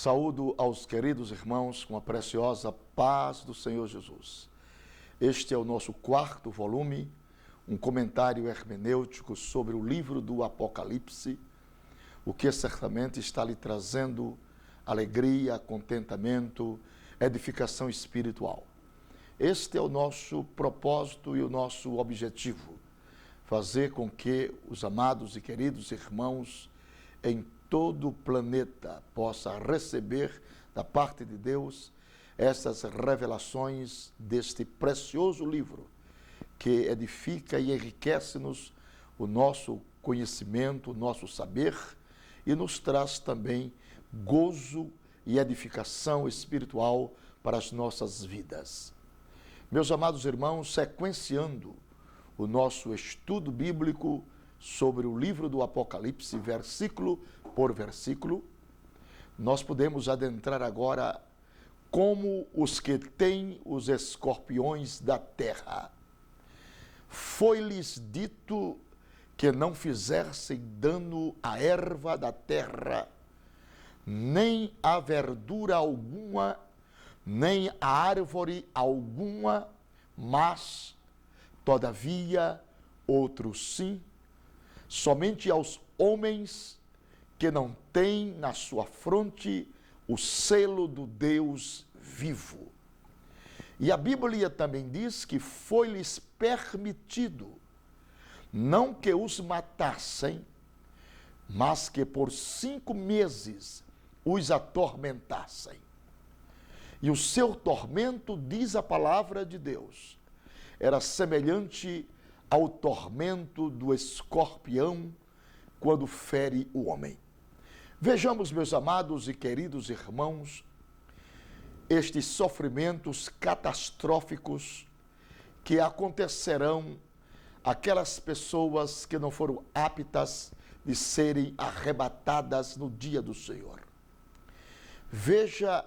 Saúdo aos queridos irmãos com a preciosa paz do Senhor Jesus. Este é o nosso quarto volume, um comentário hermenêutico sobre o livro do Apocalipse, o que certamente está lhe trazendo alegria, contentamento, edificação espiritual. Este é o nosso propósito e o nosso objetivo, fazer com que os amados e queridos irmãos em todo o planeta possa receber da parte de Deus essas revelações deste precioso livro que edifica e enriquece-nos o nosso conhecimento, o nosso saber e nos traz também gozo e edificação espiritual para as nossas vidas. Meus amados irmãos, sequenciando o nosso estudo bíblico sobre o livro do Apocalipse, versículo por versículo, nós podemos adentrar agora como os que têm os escorpiões da terra. Foi-lhes dito que não fizessem dano à erva da terra, nem a verdura alguma, nem a árvore alguma, mas, todavia, outros sim, somente aos homens que não têm na sua fronte o selo do Deus vivo. E a Bíblia também diz que foi-lhes permitido, não que os matassem, mas que por 5 meses os atormentassem. E o seu tormento, diz a palavra de Deus, era semelhante ao tormento do escorpião quando fere o homem. Vejamos, meus amados e queridos irmãos, estes sofrimentos catastróficos que acontecerão àquelas pessoas que não foram aptas de serem arrebatadas no dia do Senhor. Veja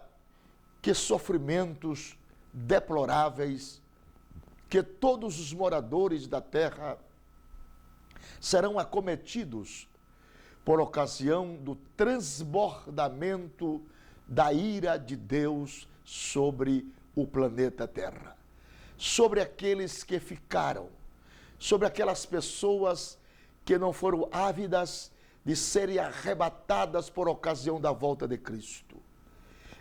que sofrimentos deploráveis que todos os moradores da terra serão acometidos por ocasião do transbordamento da ira de Deus sobre o planeta Terra, sobre aqueles que ficaram, sobre aquelas pessoas que não foram ávidas de serem arrebatadas por ocasião da volta de Cristo.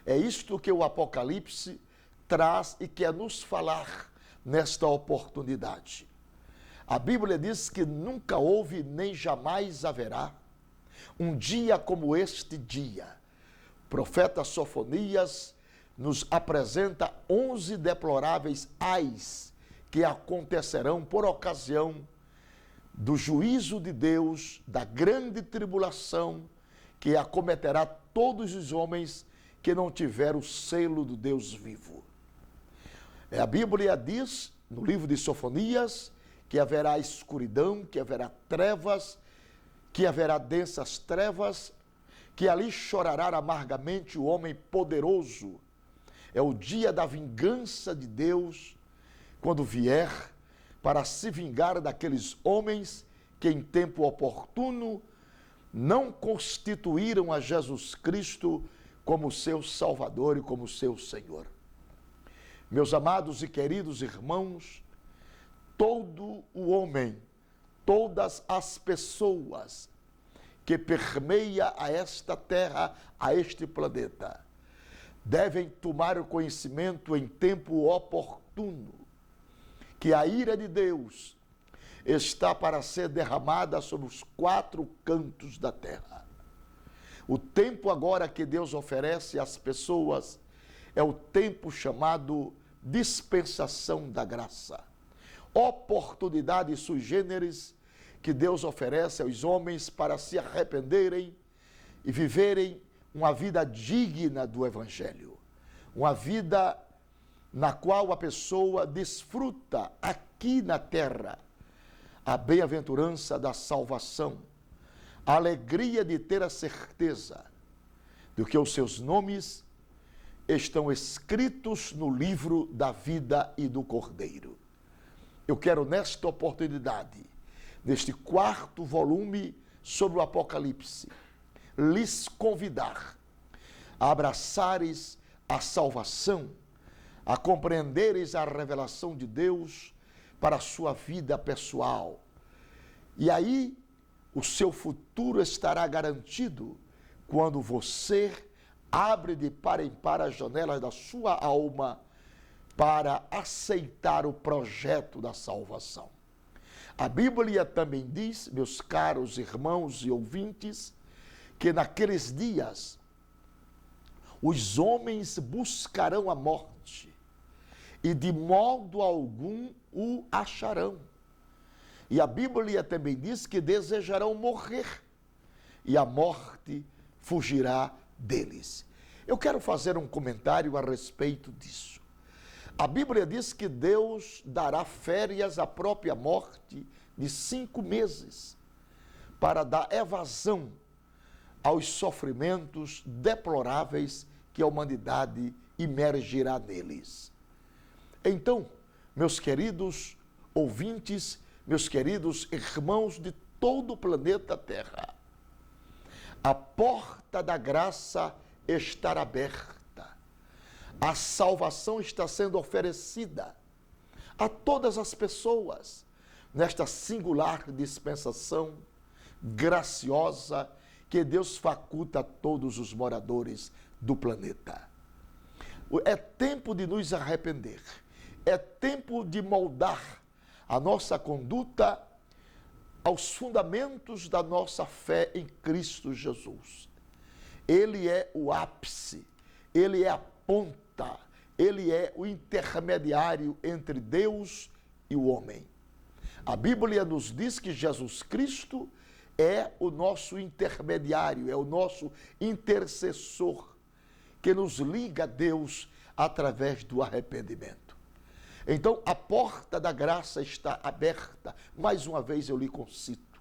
É isto que o Apocalipse traz e quer nos falar nesta oportunidade. A Bíblia diz que nunca houve nem jamais haverá um dia como este dia. O profeta Sofonias nos apresenta 11 deploráveis ais que acontecerão por ocasião do juízo de Deus, da grande tribulação que acometerá todos os homens que não tiveram o selo do Deus vivo. A Bíblia diz, no livro de Sofonias, que haverá escuridão, que haverá trevas, que haverá densas trevas, que ali chorará amargamente o homem poderoso. É o dia da vingança de Deus, quando vier para se vingar daqueles homens que em tempo oportuno não constituíram a Jesus Cristo como seu Salvador e como seu Senhor. Meus amados e queridos irmãos, todo o homem, todas as pessoas que permeia a esta terra, a este planeta, devem tomar o conhecimento em tempo oportuno que a ira de Deus está para ser derramada sobre os 4 cantos da terra. O tempo agora que Deus oferece às pessoas é o tempo chamado dispensação da graça. Oportunidade sui generis que Deus oferece aos homens para se arrependerem e viverem uma vida digna do Evangelho. Uma vida na qual a pessoa desfruta aqui na terra a bem-aventurança da salvação, a alegria de ter a certeza de que os seus nomes estão escritos no livro da vida e do Cordeiro. Eu quero, nesta oportunidade, neste quarto volume sobre o Apocalipse, lhes convidar a abraçares a salvação, a compreenderes a revelação de Deus para a sua vida pessoal. E aí, o seu futuro estará garantido quando você abre de par em par as janelas da sua alma para aceitar o projeto da salvação. A Bíblia também diz, meus caros irmãos e ouvintes, que naqueles dias os homens buscarão a morte e de modo algum o acharão. E a Bíblia também diz que desejarão morrer e a morte fugirá deles. Eu quero fazer um comentário a respeito disso. A Bíblia diz que Deus dará férias à própria morte de 5 meses para dar evasão aos sofrimentos deploráveis que a humanidade imergirá neles. Então, meus queridos ouvintes, meus queridos irmãos de todo o planeta Terra, a porta da graça está aberta. A salvação está sendo oferecida a todas as pessoas nesta singular dispensação graciosa que Deus faculta a todos os moradores do planeta. É tempo de nos arrepender, é tempo de moldar a nossa conduta aos fundamentos da nossa fé em Cristo Jesus. Ele é o ápice, ele é a ponta, ele é o intermediário entre Deus e o homem. A Bíblia nos diz que Jesus Cristo é o nosso intermediário, é o nosso intercessor, que nos liga a Deus através do arrependimento. Então, a porta da graça está aberta, mais uma vez eu lhe concito,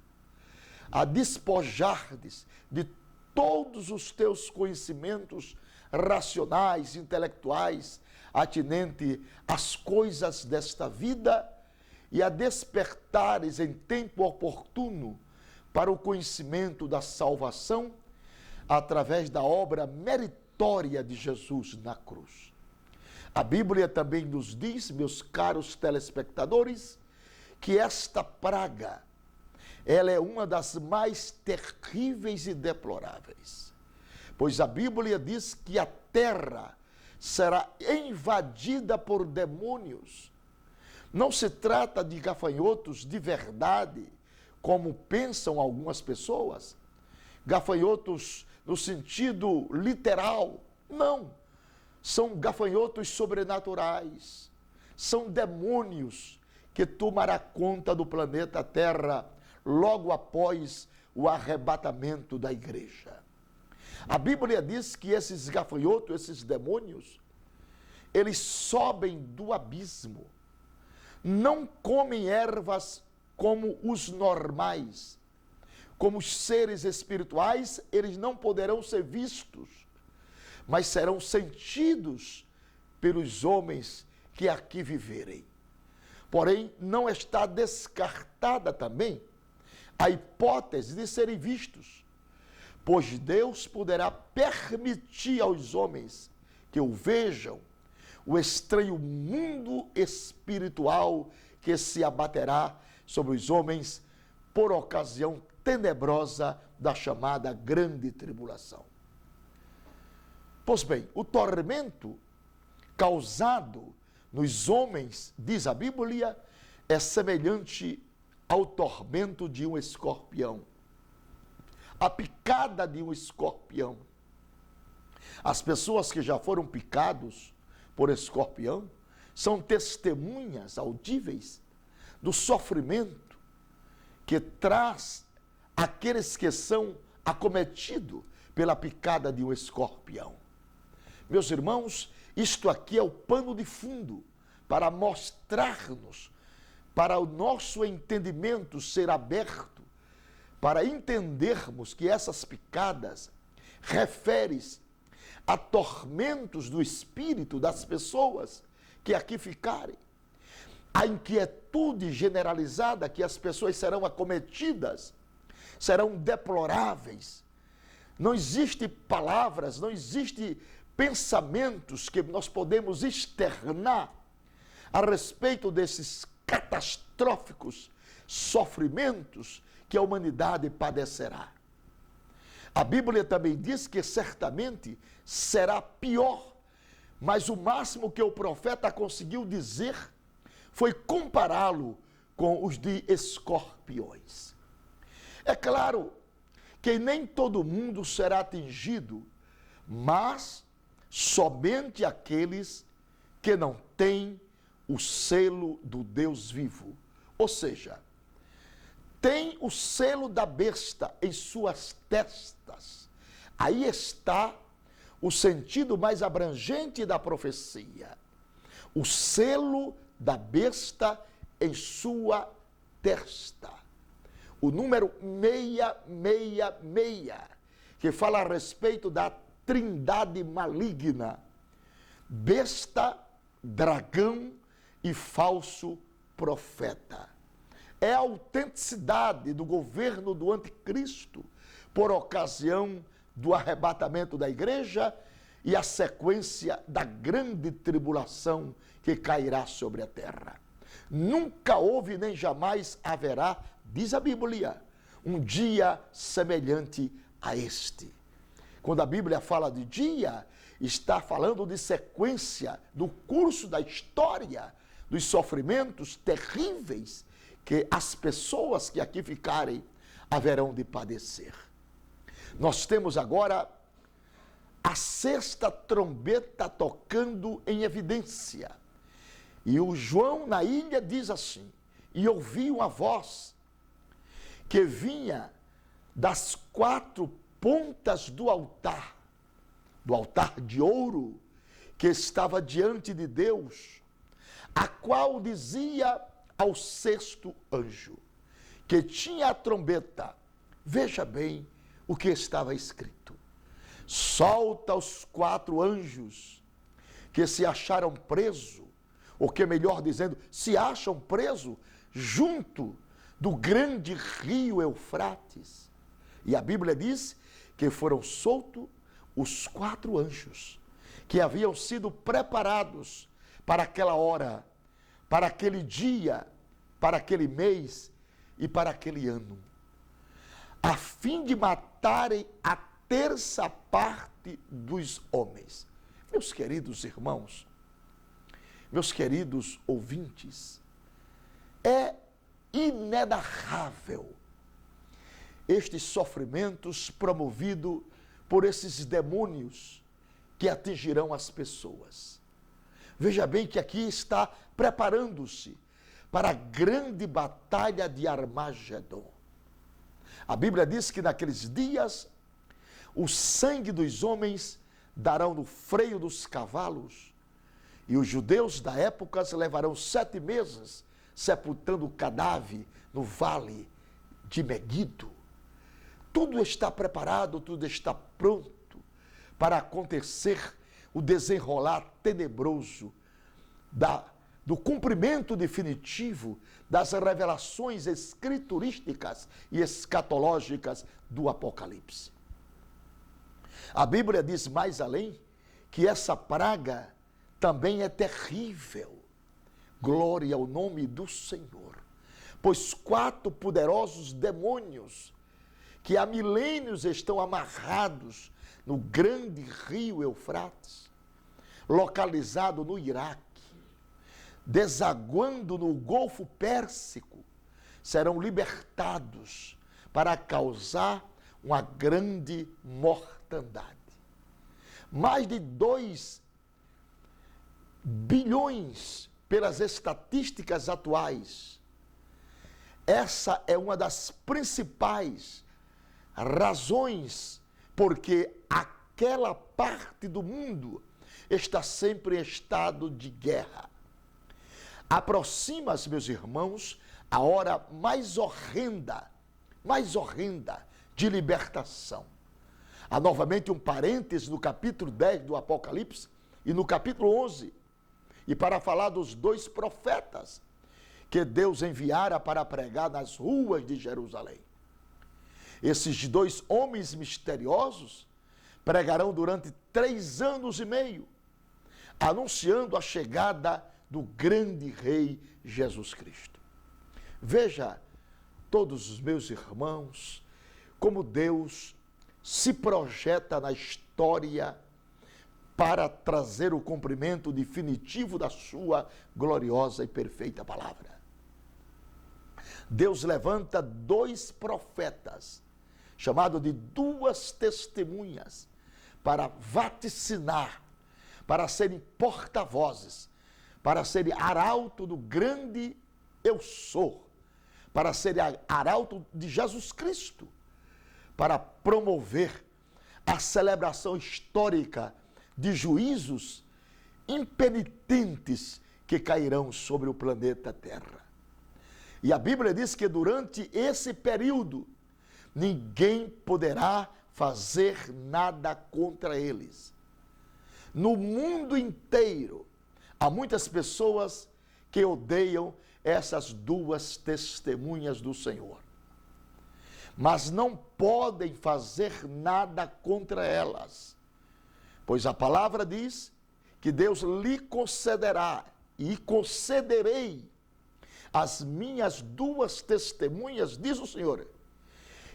a despojardes de todos os teus conhecimentos racionais, intelectuais, atinente às coisas desta vida e a despertares em tempo oportuno para o conhecimento da salvação através da obra meritória de Jesus na cruz. A Bíblia também nos diz, meus caros telespectadores, que esta praga, ela é uma das mais terríveis e deploráveis. Pois a Bíblia diz que a terra será invadida por demônios. Não se trata de gafanhotos de verdade, como pensam algumas pessoas. Gafanhotos no sentido literal. Não. São gafanhotos sobrenaturais. São demônios que tomará conta do planeta Terra logo após o arrebatamento da igreja. A Bíblia diz que esses gafanhotos, esses demônios, eles sobem do abismo. Não comem ervas como os normais. Como os seres espirituais, eles não poderão ser vistos, mas serão sentidos pelos homens que aqui viverem. Porém, não está descartada também a hipótese de serem vistos, pois Deus poderá permitir aos homens que o vejam, o estranho mundo espiritual que se abaterá sobre os homens por ocasião tenebrosa da chamada grande tribulação. Pois bem, o tormento causado nos homens, diz a Bíblia, é semelhante ao tormento de um escorpião. A picada de um escorpião. As pessoas que já foram picados por escorpião são testemunhas audíveis do sofrimento que traz aqueles que são acometidos pela picada de um escorpião. Meus irmãos, isto aqui é o pano de fundo para mostrar-nos, para o nosso entendimento ser aberto, para entendermos que essas picadas referem-se a tormentos do espírito das pessoas que aqui ficarem. A inquietude generalizada que as pessoas serão acometidas, serão deploráveis, Não existe palavras, não existe pensamentos que nós podemos externar a respeito desses catastróficos sofrimentos que a humanidade padecerá. A Bíblia também diz que certamente será pior, mas o máximo que o profeta conseguiu dizer foi compará-lo com os de escorpiões. É claro que nem todo mundo será atingido, mas somente aqueles que não têm o selo do Deus vivo. Ou seja, tem o selo da besta em suas testas. Aí está o sentido mais abrangente da profecia. O selo da besta em sua testa. O número 666, que fala a respeito da trindade maligna, besta, dragão e falso profeta. É a autenticidade do governo do anticristo por ocasião do arrebatamento da igreja e a sequência da grande tribulação que cairá sobre a terra. Nunca houve nem jamais haverá, diz a Bíblia, um dia semelhante a este. Quando a Bíblia fala de dia, está falando de sequência do curso da história, dos sofrimentos terríveis que as pessoas que aqui ficarem haverão de padecer. Nós temos agora a sexta trombeta tocando em evidência. E o João na ilha diz assim: e ouvi uma voz que vinha das quatro pontas do altar de ouro que estava diante de Deus, a qual dizia ao sexto anjo, que tinha a trombeta, veja bem o que estava escrito: solta os quatro anjos que se acharam presos, ou que melhor dizendo, se acham presos junto do grande rio Eufrates. E a Bíblia diz que foram soltos os quatro anjos que haviam sido preparados para aquela hora, para aquele dia, para aquele mês e para aquele ano, a fim de matarem a terça parte dos homens. Meus queridos irmãos, meus queridos ouvintes, é inenarrável estes sofrimentos promovidos por esses demônios que atingirão as pessoas. Veja bem que aqui está preparando-se para a grande batalha de Armagedon. A Bíblia diz que naqueles dias o sangue dos homens darão no freio dos cavalos, e os judeus da época levarão 7 meses sepultando o cadáver no vale de Meguido. Tudo está preparado, tudo está pronto para acontecer o desenrolar tenebroso do cumprimento definitivo das revelações escriturísticas e escatológicas do Apocalipse. A Bíblia diz mais além que essa praga também é terrível. Glória ao nome do Senhor. Pois 4 poderosos demônios que há milênios estão amarrados no grande rio Eufrates, localizado no Iraque, desaguando no Golfo Pérsico, serão libertados para causar uma grande mortandade. Mais de 2 bilhões pelas estatísticas atuais. Essa é uma das principais razões porque aquela parte do mundo está sempre em estado de guerra. Aproxima-se, meus irmãos, a hora mais horrenda de libertação. Há novamente um parêntese no capítulo 10 do Apocalipse e no capítulo 11, e para falar dos 2 profetas que Deus enviara para pregar nas ruas de Jerusalém. Esses dois homens misteriosos pregarão durante 3 anos e meio, anunciando a chegada do grande Rei Jesus Cristo. Veja, todos os meus irmãos, como Deus se projeta na história para trazer o cumprimento definitivo da sua gloriosa e perfeita palavra. Deus levanta 2 profetas, chamados de 2 testemunhas, para vaticinar, para serem porta-vozes, para serem arauto do grande eu sou, para serem arauto de Jesus Cristo, para promover a celebração histórica de juízos impenitentes que cairão sobre o planeta Terra. E a Bíblia diz que durante esse período, ninguém poderá fazer nada contra eles. No mundo inteiro, há muitas pessoas que odeiam essas 2 testemunhas do Senhor, mas não podem fazer nada contra elas, pois a palavra diz que Deus lhe concederá e concederei as minhas 2 testemunhas, diz o Senhor,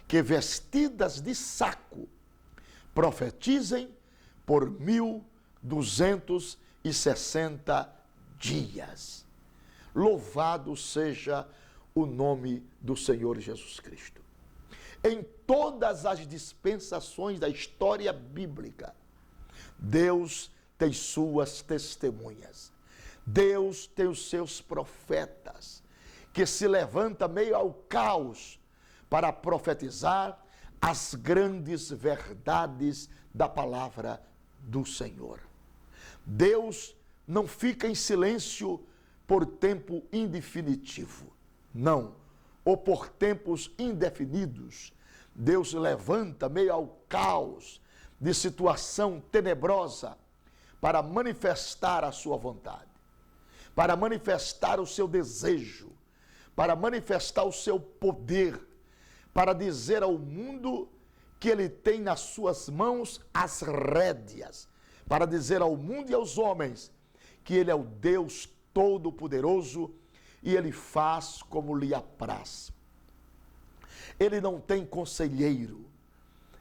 que vestidas de saco profetizem por 1260 dias. Louvado seja o nome do Senhor Jesus Cristo. Em todas as dispensações da história bíblica, Deus tem suas testemunhas. Deus tem os seus profetas, que se levanta meio ao caos para profetizar as grandes verdades da palavra do Senhor. Deus não fica em silêncio por tempo indefinitivo, não, ou por tempos indefinidos. Deus levanta meio ao caos de situação tenebrosa para manifestar a sua vontade, para manifestar o seu desejo, para manifestar o seu poder, para dizer ao mundo que ele tem nas suas mãos as rédeas, para dizer ao mundo e aos homens que ele é o Deus Todo-Poderoso e ele faz como lhe apraz. Ele não tem conselheiro,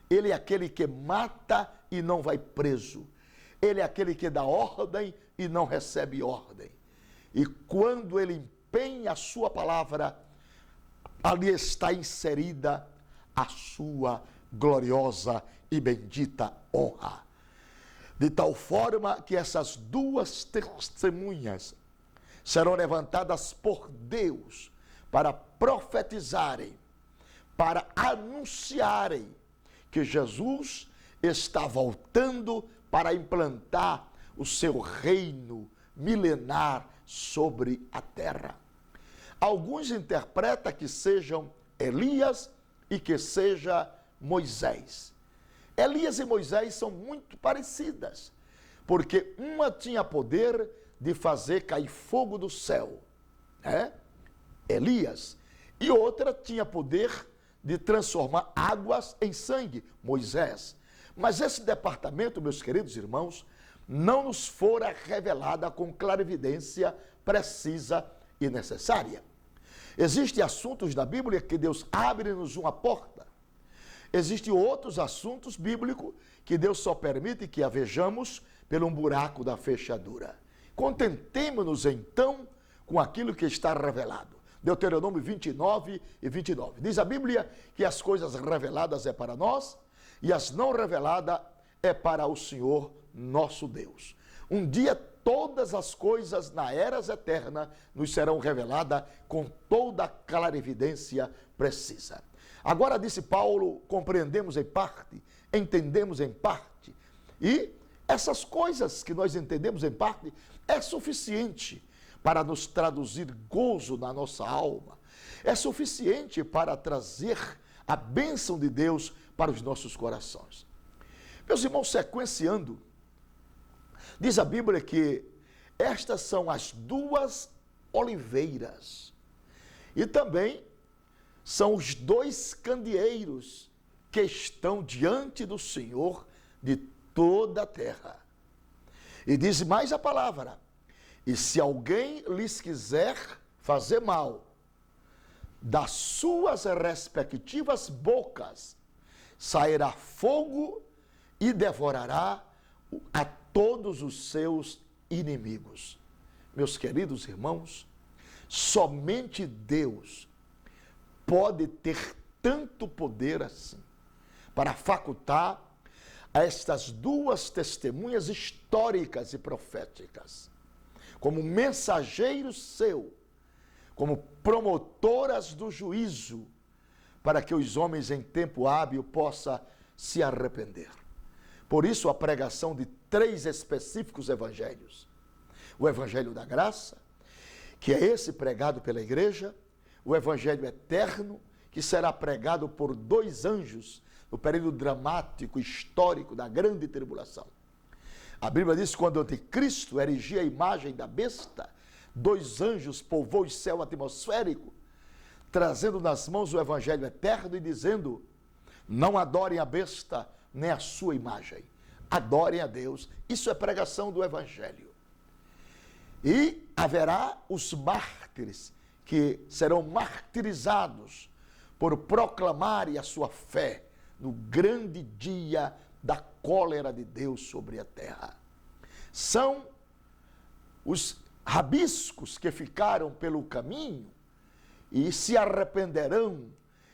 ele é aquele que mata e não vai preso, ele é aquele que dá ordem e não recebe ordem. E quando ele empenha a sua palavra, ali está inserida a sua gloriosa e bendita honra. De tal forma que essas 2 testemunhas serão levantadas por Deus para profetizarem, para anunciarem que Jesus está voltando para implantar o seu reino milenar sobre a terra. Alguns interpretam que sejam Elias e que seja Moisés. Elias e Moisés são muito parecidas, porque uma tinha poder de fazer cair fogo do céu, Elias, e outra tinha poder de transformar águas em sangue, Moisés. Mas esse departamento, meus queridos irmãos, não nos fora revelada com clarividência precisa e necessária. Existem assuntos da Bíblia que Deus abre-nos uma porta. Existem outros assuntos bíblicos que Deus só permite que a vejamos pelo um buraco da fechadura. Contentemo-nos então com aquilo que está revelado. Deuteronômio 29 e 29. Diz a Bíblia que as coisas reveladas é para nós e as não reveladas é para o Senhor nosso Deus. Um dia todas as coisas na eras eterna nos serão reveladas com toda a clarividência precisa. Agora, disse Paulo, compreendemos em parte, entendemos em parte, e essas coisas que nós entendemos em parte é suficiente para nos traduzir gozo na nossa alma, é suficiente para trazer a bênção de Deus para os nossos corações. Meus irmãos, sequenciando, diz a Bíblia que estas são as 2 oliveiras e também são os 2 candeeiros que estão diante do Senhor de toda a terra. E diz mais a palavra: e se alguém lhes quiser fazer mal, das suas respectivas bocas sairá fogo e devorará a todos os seus inimigos. Meus queridos irmãos, somente Deus pode ter tanto poder assim para facultar a estas duas testemunhas históricas e proféticas, como mensageiros seu, como promotoras do juízo, para que os homens em tempo hábil possam se arrepender. Por isso a pregação de 3 específicos evangelhos: o evangelho da graça, que é esse pregado pela igreja; o evangelho eterno, que será pregado por 2 anjos no período dramático, histórico da grande tribulação. A Bíblia diz que quando o anticristo erigia a imagem da besta, 2 anjos povoam o céu atmosférico, trazendo nas mãos o evangelho eterno e dizendo: não adorem a besta nem a sua imagem, adorem a Deus. Isso é pregação do evangelho. E haverá os mártires, que serão martirizados por proclamarem a sua fé no grande dia da cólera de Deus sobre a terra. São os rabiscos que ficaram pelo caminho e se arrependerão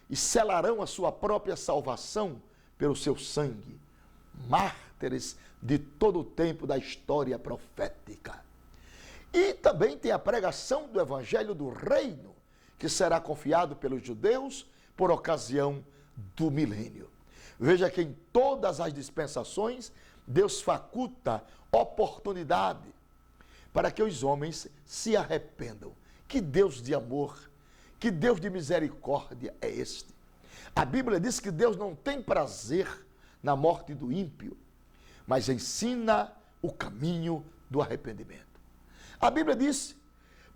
e selarão a sua própria salvação pelo seu sangue. Mártires de todo o tempo da história profética. E também tem a pregação do evangelho do reino, que será confiado pelos judeus por ocasião do milênio. Veja que em todas as dispensações, Deus faculta oportunidade para que os homens se arrependam. Que Deus de amor, que Deus de misericórdia é este? A Bíblia diz que Deus não tem prazer na morte do ímpio, mas ensina o caminho do arrependimento. A Bíblia diz: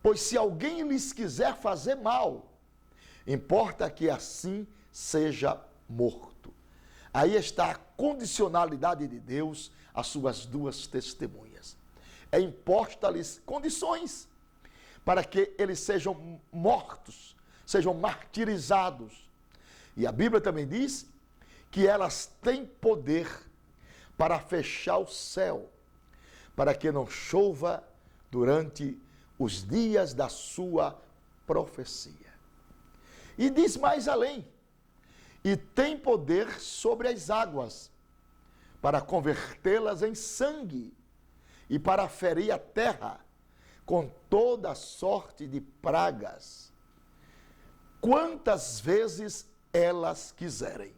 pois se alguém lhes quiser fazer mal, importa que assim seja morto. Aí está a condicionalidade de Deus às suas 2 testemunhas. É imposta-lhes condições para que eles sejam mortos, sejam martirizados. E a Bíblia também diz que elas têm poder para fechar o céu, para que não chova durante os dias da sua profecia. E diz mais além: e tem poder sobre as águas, para convertê-las em sangue, e para ferir a terra com toda sorte de pragas, quantas vezes elas quiserem.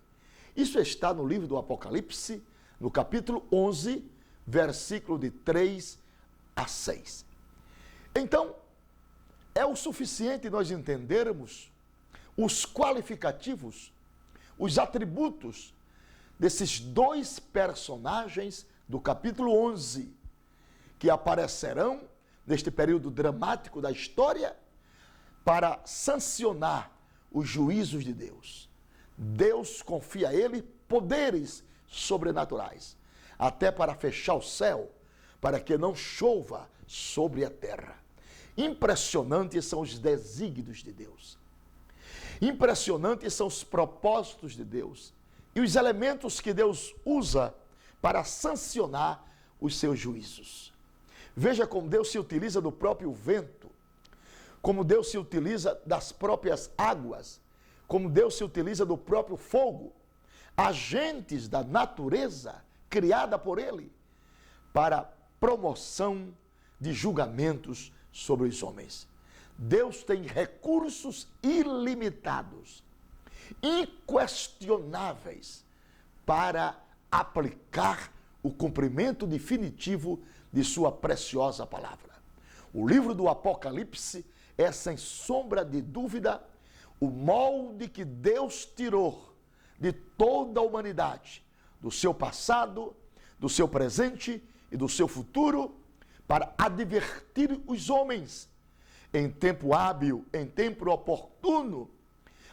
Isso está no livro do Apocalipse, no capítulo 11, versículo de 3 a 6. Então, é o suficiente nós entendermos os qualificativos, os atributos desses 2 personagens do capítulo 11, que aparecerão neste período dramático da história para sancionar os juízos de Deus. Deus confia a ele poderes sobrenaturais, até para fechar o céu, para que não chova sobre a terra. Impressionantes são os desígnios de Deus. Impressionantes são os propósitos de Deus e os elementos que Deus usa para sancionar os seus juízos. Veja como Deus se utiliza do próprio vento, como Deus se utiliza das próprias águas, como Deus se utiliza do próprio fogo, agentes da natureza criada por Ele, para promoção de julgamentos sobre os homens. Deus tem recursos ilimitados, inquestionáveis, para aplicar o cumprimento definitivo de sua preciosa palavra. O livro do Apocalipse é, sem sombra de dúvida, o molde que Deus tirou de toda a humanidade, do seu passado, do seu presente e do seu futuro, para advertir os homens em tempo hábil, em tempo oportuno,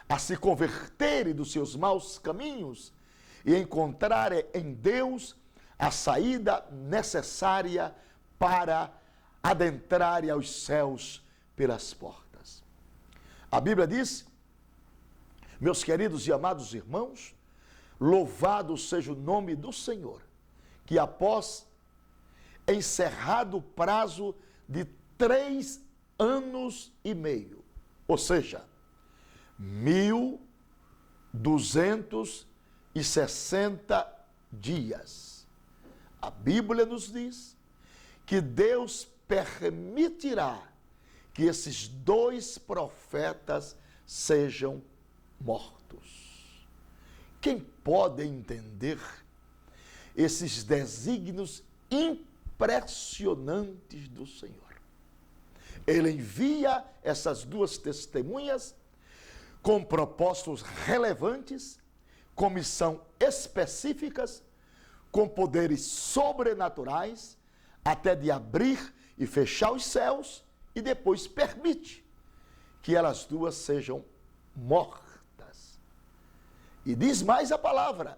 a se converterem dos seus maus caminhos e encontrar em Deus a saída necessária para adentrar aos céus pelas portas. A Bíblia diz, meus queridos e amados irmãos, louvado seja o nome do Senhor, que após encerrado o prazo de 3 anos e meio, ou seja, 1260 dias, a Bíblia nos diz que Deus permitirá que esses 2 profetas sejam mortos. Quem pode entender esses desígnios impressionantes do Senhor? Ele envia essas 2 testemunhas com propósitos relevantes, com missão específicas, com poderes sobrenaturais, até de abrir e fechar os céus, e depois permite que elas 2 sejam mortas. E diz mais a palavra: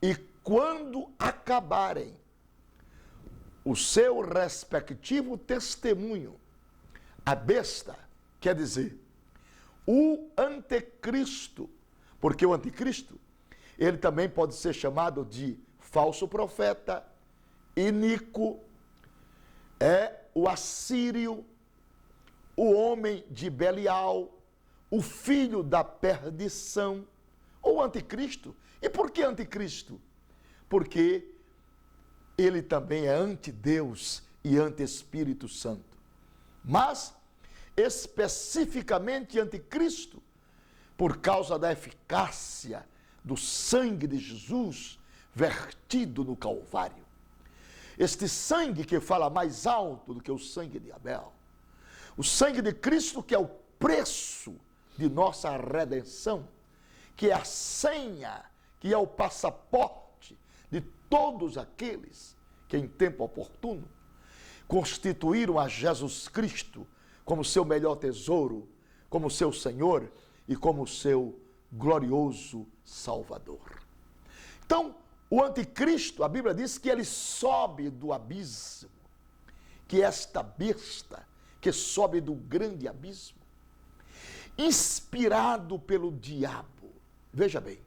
e quando acabarem o seu respectivo testemunho, a besta, quer dizer, o anticristo, porque o anticristo, ele também pode ser chamado de falso profeta, iníquo, o assírio, o homem de Belial, o filho da perdição, ou anticristo. E por que anticristo? Porque ele também é anti-Deus e anti-Espírito Santo. Mas, especificamente anticristo, por causa da eficácia do sangue de Jesus vertido no Calvário. Este sangue que fala mais alto do que o sangue de Abel. O sangue de Cristo, que é o preço de nossa redenção, que é a senha, que é o passaporte de todos aqueles que em tempo oportuno constituíram a Jesus Cristo como seu melhor tesouro, como seu Senhor e como seu glorioso Salvador. Então, o anticristo, a Bíblia diz que ele sobe do abismo, que esta besta que sobe do grande abismo, inspirado pelo diabo, veja bem,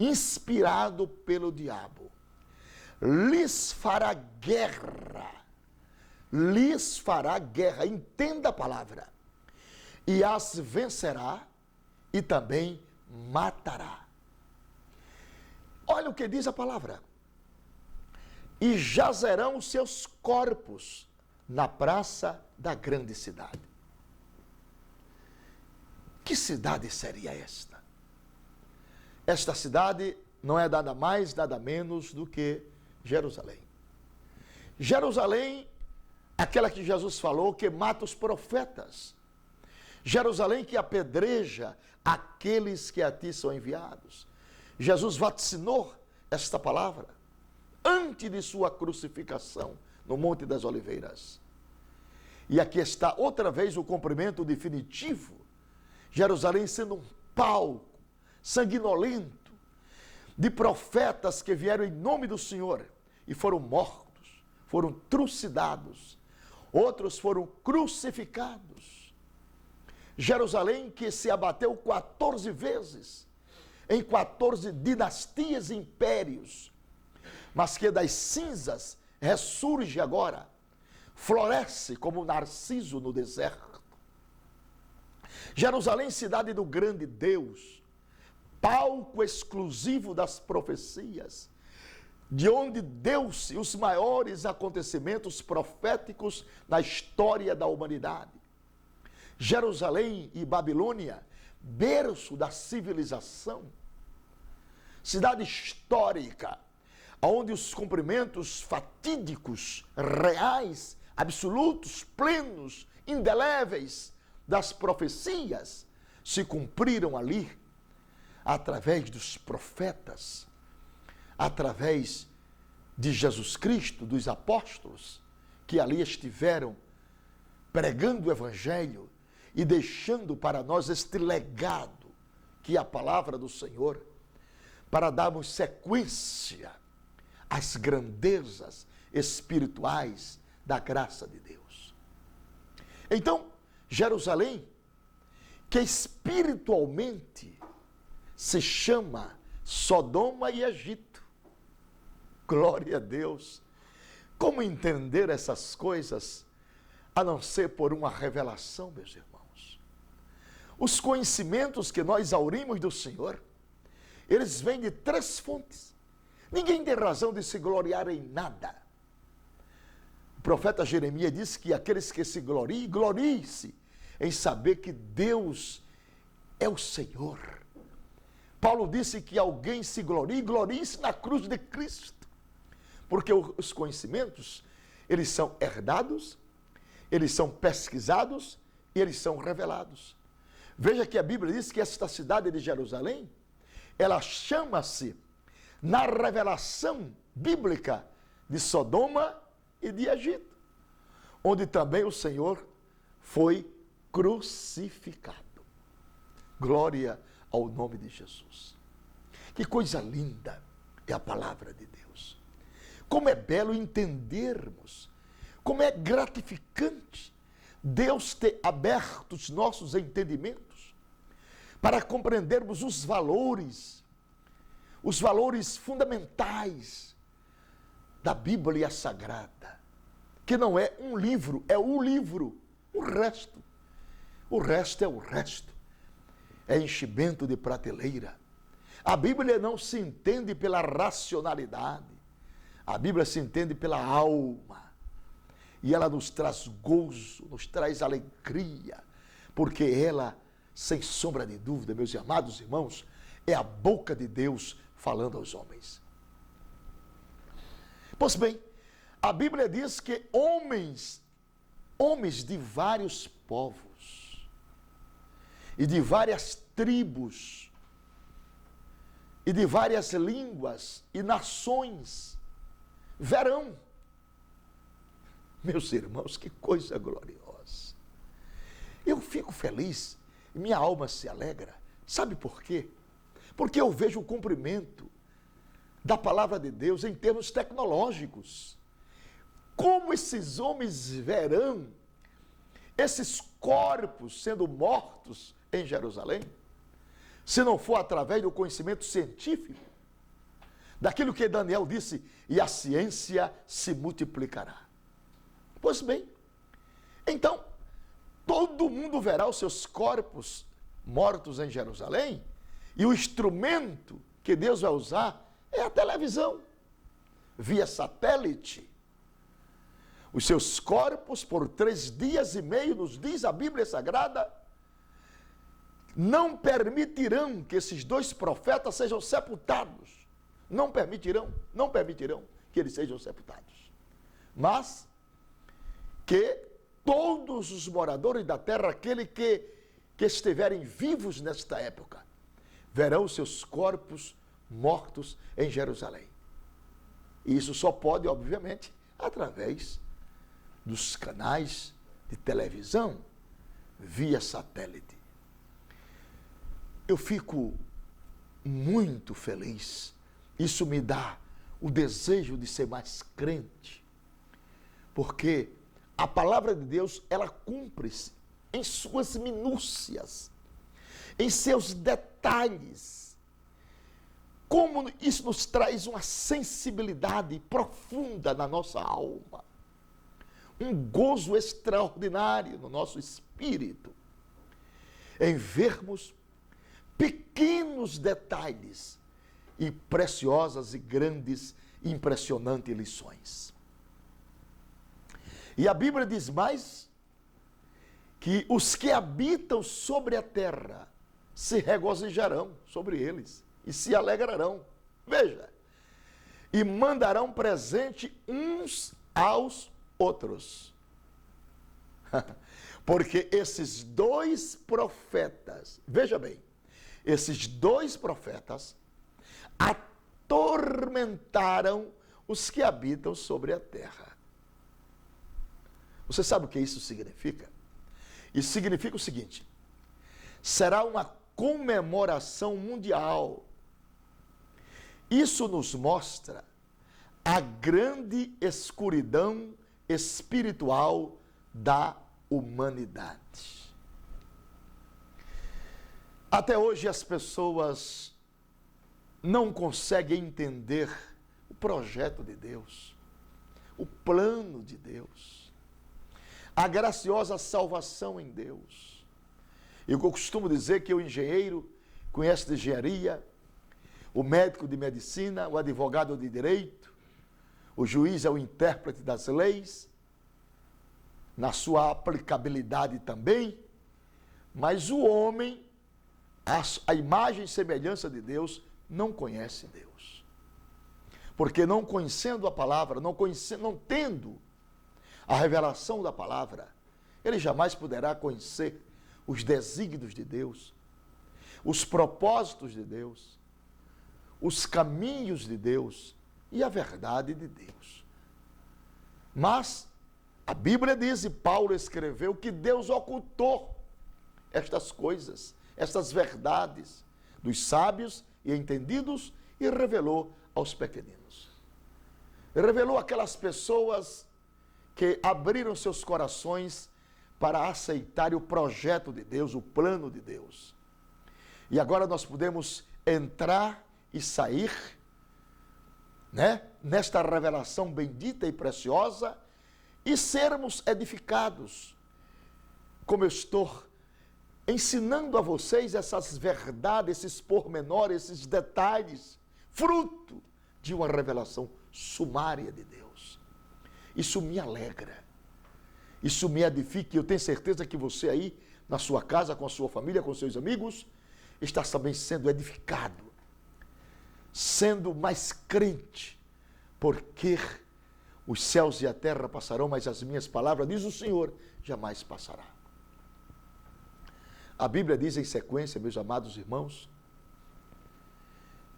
inspirado pelo diabo, lhes fará guerra, entenda a palavra, e as vencerá e também matará. Olha o que diz a palavra. E jazerão os seus corpos na praça da grande cidade. Que cidade seria esta? Esta cidade não é nada mais, nada menos do que Jerusalém. Jerusalém, aquela que Jesus falou que mata os profetas. Jerusalém que apedreja aqueles que a ti são enviados. Jesus vaticinou esta palavra antes de sua crucificação no Monte das Oliveiras. E aqui está outra vez o cumprimento definitivo. Jerusalém sendo um palco sanguinolento de profetas que vieram em nome do Senhor e foram mortos, foram trucidados, outros foram crucificados. Jerusalém que se abateu 14 vezes, em 14 dinastias e impérios, mas que das cinzas ressurge agora, floresce como narciso no deserto. Jerusalém, cidade do grande Deus, palco exclusivo das profecias, de onde deu-se os maiores acontecimentos proféticos na história da humanidade. Jerusalém e Babilônia, berço da civilização, cidade histórica, onde os cumprimentos fatídicos, reais, absolutos, plenos, indeléveis das profecias se cumpriram ali, através dos profetas, através de Jesus Cristo, dos apóstolos, que ali estiveram pregando o Evangelho e deixando para nós este legado, que é a palavra do Senhor. para darmos sequência às grandezas espirituais da graça de Deus. Então, Jerusalém, que espiritualmente se chama Sodoma e Egito. Glória a Deus. Como entender essas coisas, a não ser por uma revelação, meus irmãos? Os conhecimentos que nós aurimos do Senhor, eles vêm de 3 fontes. Ninguém tem razão de se gloriar em nada. O profeta Jeremias disse que aqueles que se gloriem, gloriem-se em saber que Deus é o Senhor. Paulo disse que alguém se glorie, glorie-se na cruz de Cristo. Porque os conhecimentos, eles são herdados, eles são pesquisados e eles são revelados. Veja que a Bíblia diz que esta cidade de Jerusalém, ela chama-se, na revelação bíblica, de Sodoma e de Egito, onde também o Senhor foi crucificado. Glória ao nome de Jesus. Que coisa linda é a palavra de Deus. Como é belo entendermos, como é gratificante Deus ter aberto os nossos entendimentos para compreendermos os valores fundamentais da Bíblia Sagrada, que não é um livro, é o livro, o resto é o resto, é enchimento de prateleira. A Bíblia não se entende pela racionalidade, a Bíblia se entende pela alma, e ela nos traz gozo, nos traz alegria, porque ela, sem sombra de dúvida, meus amados irmãos, é a boca de Deus falando aos homens. Pois bem, a Bíblia diz que homens de vários povos e de várias tribos e de várias línguas e nações verão. Meus irmãos, que coisa gloriosa. Eu fico feliz, minha alma se alegra. Sabe por quê? Porque eu vejo o cumprimento da palavra de Deus em termos tecnológicos. Como esses homens verão esses corpos sendo mortos em Jerusalém, se não for através do conhecimento científico, daquilo que Daniel disse, e a ciência se multiplicará. Pois bem, então, todo mundo verá os seus corpos mortos em Jerusalém, e o instrumento que Deus vai usar é a televisão, via satélite. Os seus corpos, por 3 dias e meio, nos diz a Bíblia Sagrada, não permitirão que esses 2 profetas sejam sepultados. Não permitirão que eles sejam sepultados. Mas que todos os moradores da terra, aqueles que estiverem vivos nesta época, verão os seus corpos mortos em Jerusalém. E isso só pode, obviamente, através dos canais de televisão via satélite. Eu fico muito feliz. Isso me dá o desejo de ser mais crente, porque a palavra de Deus, ela cumpre-se em suas minúcias, em seus detalhes. Como isso nos traz uma sensibilidade profunda na nossa alma, um gozo extraordinário no nosso espírito, em vermos pequenos detalhes e preciosas e grandes e impressionantes lições. E a Bíblia diz mais que os que habitam sobre a terra se regozijarão sobre eles e se alegrarão. Veja, e mandarão presente uns aos outros. Porque esses 2 profetas, veja bem, esses 2 profetas atormentaram os que habitam sobre a terra. Você sabe o que isso significa? Isso significa o seguinte: será uma comemoração mundial Isso nos mostra a grande escuridão espiritual da humanidade. Até hoje as pessoas não conseguem entender o projeto de Deus, o plano de Deus, a graciosa salvação em Deus. Eu costumo dizer que o engenheiro conhece de engenharia, o médico de medicina, o advogado de direito, o juiz é o intérprete das leis, na sua aplicabilidade também, mas o homem, a imagem e semelhança de Deus, não conhece Deus. Porque não conhecendo a palavra, não tendo a revelação da palavra, ele jamais poderá conhecer os desígnios de Deus, os propósitos de Deus, os caminhos de Deus e a verdade de Deus. Mas a Bíblia diz, e Paulo escreveu, que Deus ocultou estas coisas, estas verdades dos sábios e entendidos e revelou aos pequeninos. Revelou aquelas pessoas que abriram seus corações para aceitarem o projeto de Deus, o plano de Deus. E agora nós podemos entrar e sair, né, nesta revelação bendita e preciosa e sermos edificados, como eu estou ensinando a vocês essas verdades, esses pormenores, esses detalhes, fruto de uma revelação sumária de Deus. Isso me alegra, isso me edifica, e eu tenho certeza que você aí, na sua casa, com a sua família, com seus amigos, está também sendo edificado, sendo mais crente, porque os céus e a terra passarão, mas as minhas palavras, diz o Senhor, jamais passará. A Bíblia diz em sequência, meus amados irmãos,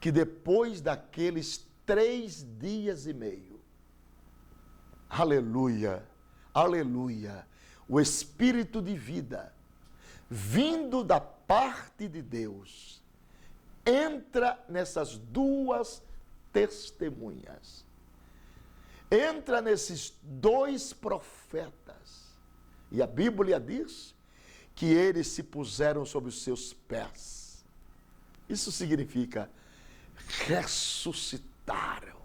que depois daqueles 3 dias e meio, aleluia, aleluia, o Espírito de vida, vindo da parte de Deus, entra nessas 2 testemunhas, entra nesses 2 profetas, e a Bíblia diz que eles se puseram sobre os seus pés. Isso significa ressuscitaram.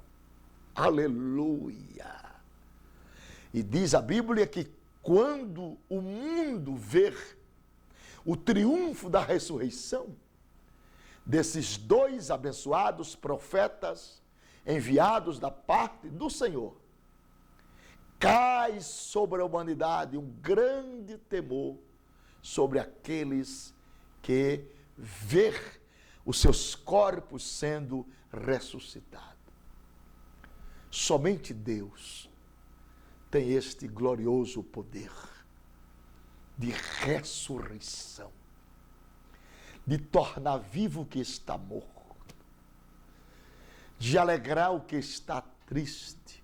Aleluia! E diz a Bíblia que quando o mundo ver o triunfo da ressurreição desses 2 abençoados profetas enviados da parte do Senhor, cai sobre a humanidade um grande temor sobre aqueles que ver os seus corpos sendo ressuscitados. Somente Deus tem este glorioso poder de ressurreição, de tornar vivo o que está morto, de alegrar o que está triste,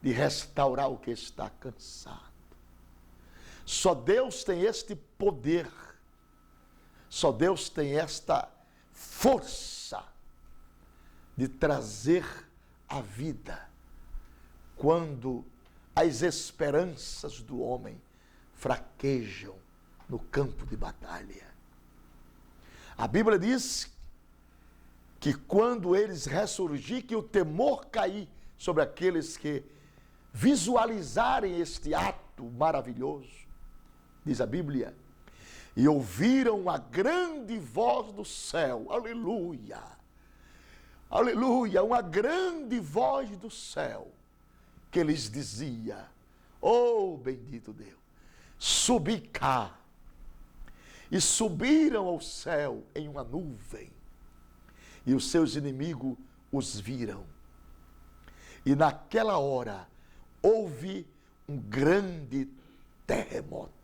de restaurar o que está cansado. Só Deus tem este poder, só Deus tem esta força de trazer a vida quando as esperanças do homem fraquejam no campo de batalha. A Bíblia diz que quando eles ressurgirem, que o temor cair sobre aqueles que visualizarem este ato maravilhoso. Diz a Bíblia, e ouviram uma grande voz do céu, aleluia, aleluia, uma grande voz do céu, que lhes dizia, oh bendito Deus, subi cá, e subiram ao céu em uma nuvem, e os seus inimigos os viram, e naquela hora houve um grande terremoto.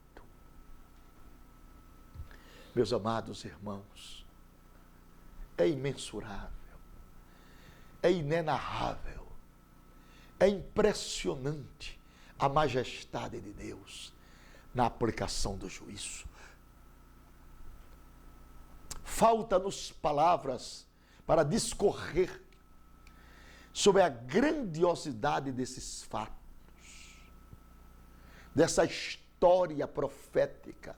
Meus amados irmãos, é imensurável, é inenarrável, é impressionante a majestade de Deus na aplicação do juízo. Falta-nos palavras para discorrer sobre a grandiosidade desses fatos, dessa história profética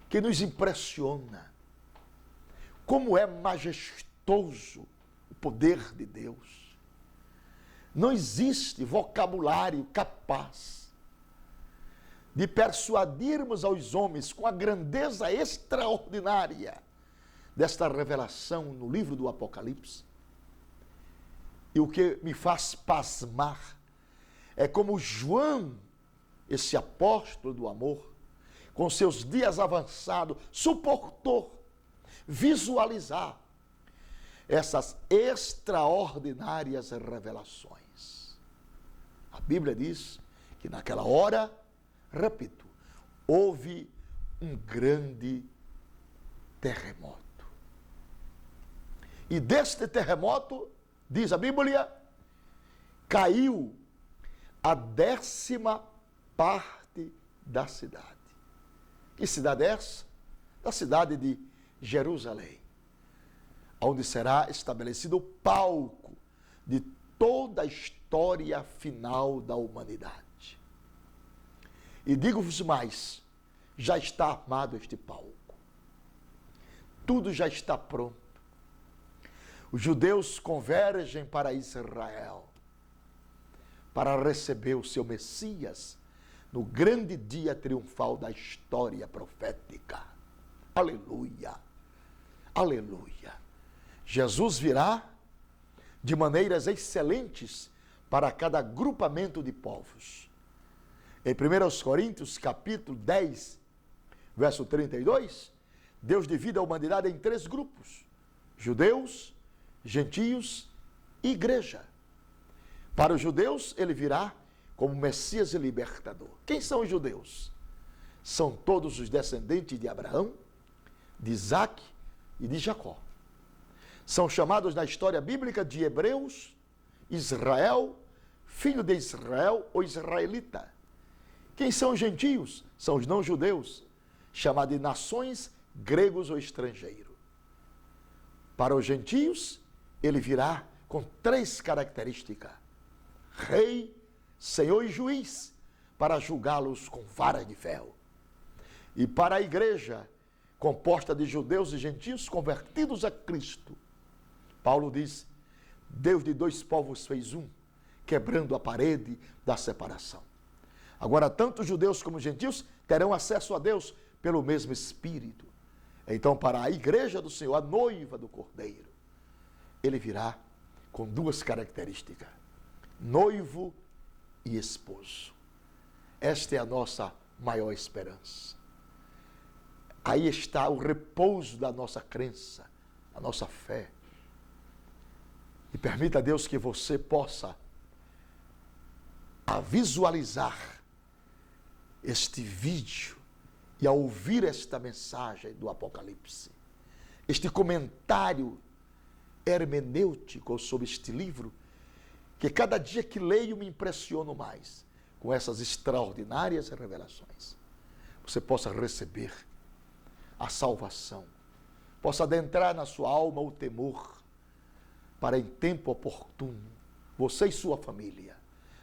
que nos impressiona. Como é majestoso o poder de Deus. Não existe vocabulário capaz de persuadirmos aos homens com a grandeza extraordinária desta revelação no livro do Apocalipse. E o que me faz pasmar é como João, esse apóstolo do amor, com seus dias avançados, suportou visualizar essas extraordinárias revelações. A Bíblia diz que naquela hora, repito, houve um grande terremoto. E deste terremoto, diz a Bíblia, caiu a 10ª parte da cidade. Que cidade é essa? Da cidade de Jerusalém, onde será estabelecido o palco de toda a história final da humanidade. E digo-vos mais, já está armado este palco. Tudo já está pronto. Os judeus convergem para Israel para receber o seu Messias no grande dia triunfal da história profética. Aleluia! Aleluia! Jesus virá de maneiras excelentes para cada agrupamento de povos. Em 1 Coríntios, capítulo 10, verso 32, Deus divide a humanidade em 3 grupos: judeus, gentios e igreja. Para os judeus, ele virá como Messias e libertador. Quem são os judeus? São todos os descendentes de Abraão, de Isaac e de Jacó. São chamados na história bíblica de hebreus, Israel, filho de Israel ou israelita. Quem são os gentios? São os não-judeus, chamados de nações, gregos ou estrangeiros. Para os gentios, ele virá com 3 características: rei, senhor e juiz, para julgá-los com vara de ferro. E para a igreja, composta de judeus e gentios convertidos a Cristo, Paulo diz: Deus de 2 povos fez um, quebrando a parede da separação. Agora, tanto judeus como gentios terão acesso a Deus pelo mesmo Espírito. Então, para a igreja do Senhor, a noiva do Cordeiro, ele virá com 2 características: noivo e esposo. Esta é a nossa maior esperança. Aí está o repouso da nossa crença, a nossa fé. E permita a Deus que você possa visualizar este vídeo e a ouvir esta mensagem do Apocalipse, este comentário hermenêutico sobre este livro, que cada dia que leio me impressiono mais com essas extraordinárias revelações. Você possa receber a salvação, possa adentrar na sua alma o temor, para em tempo oportuno, você e sua família,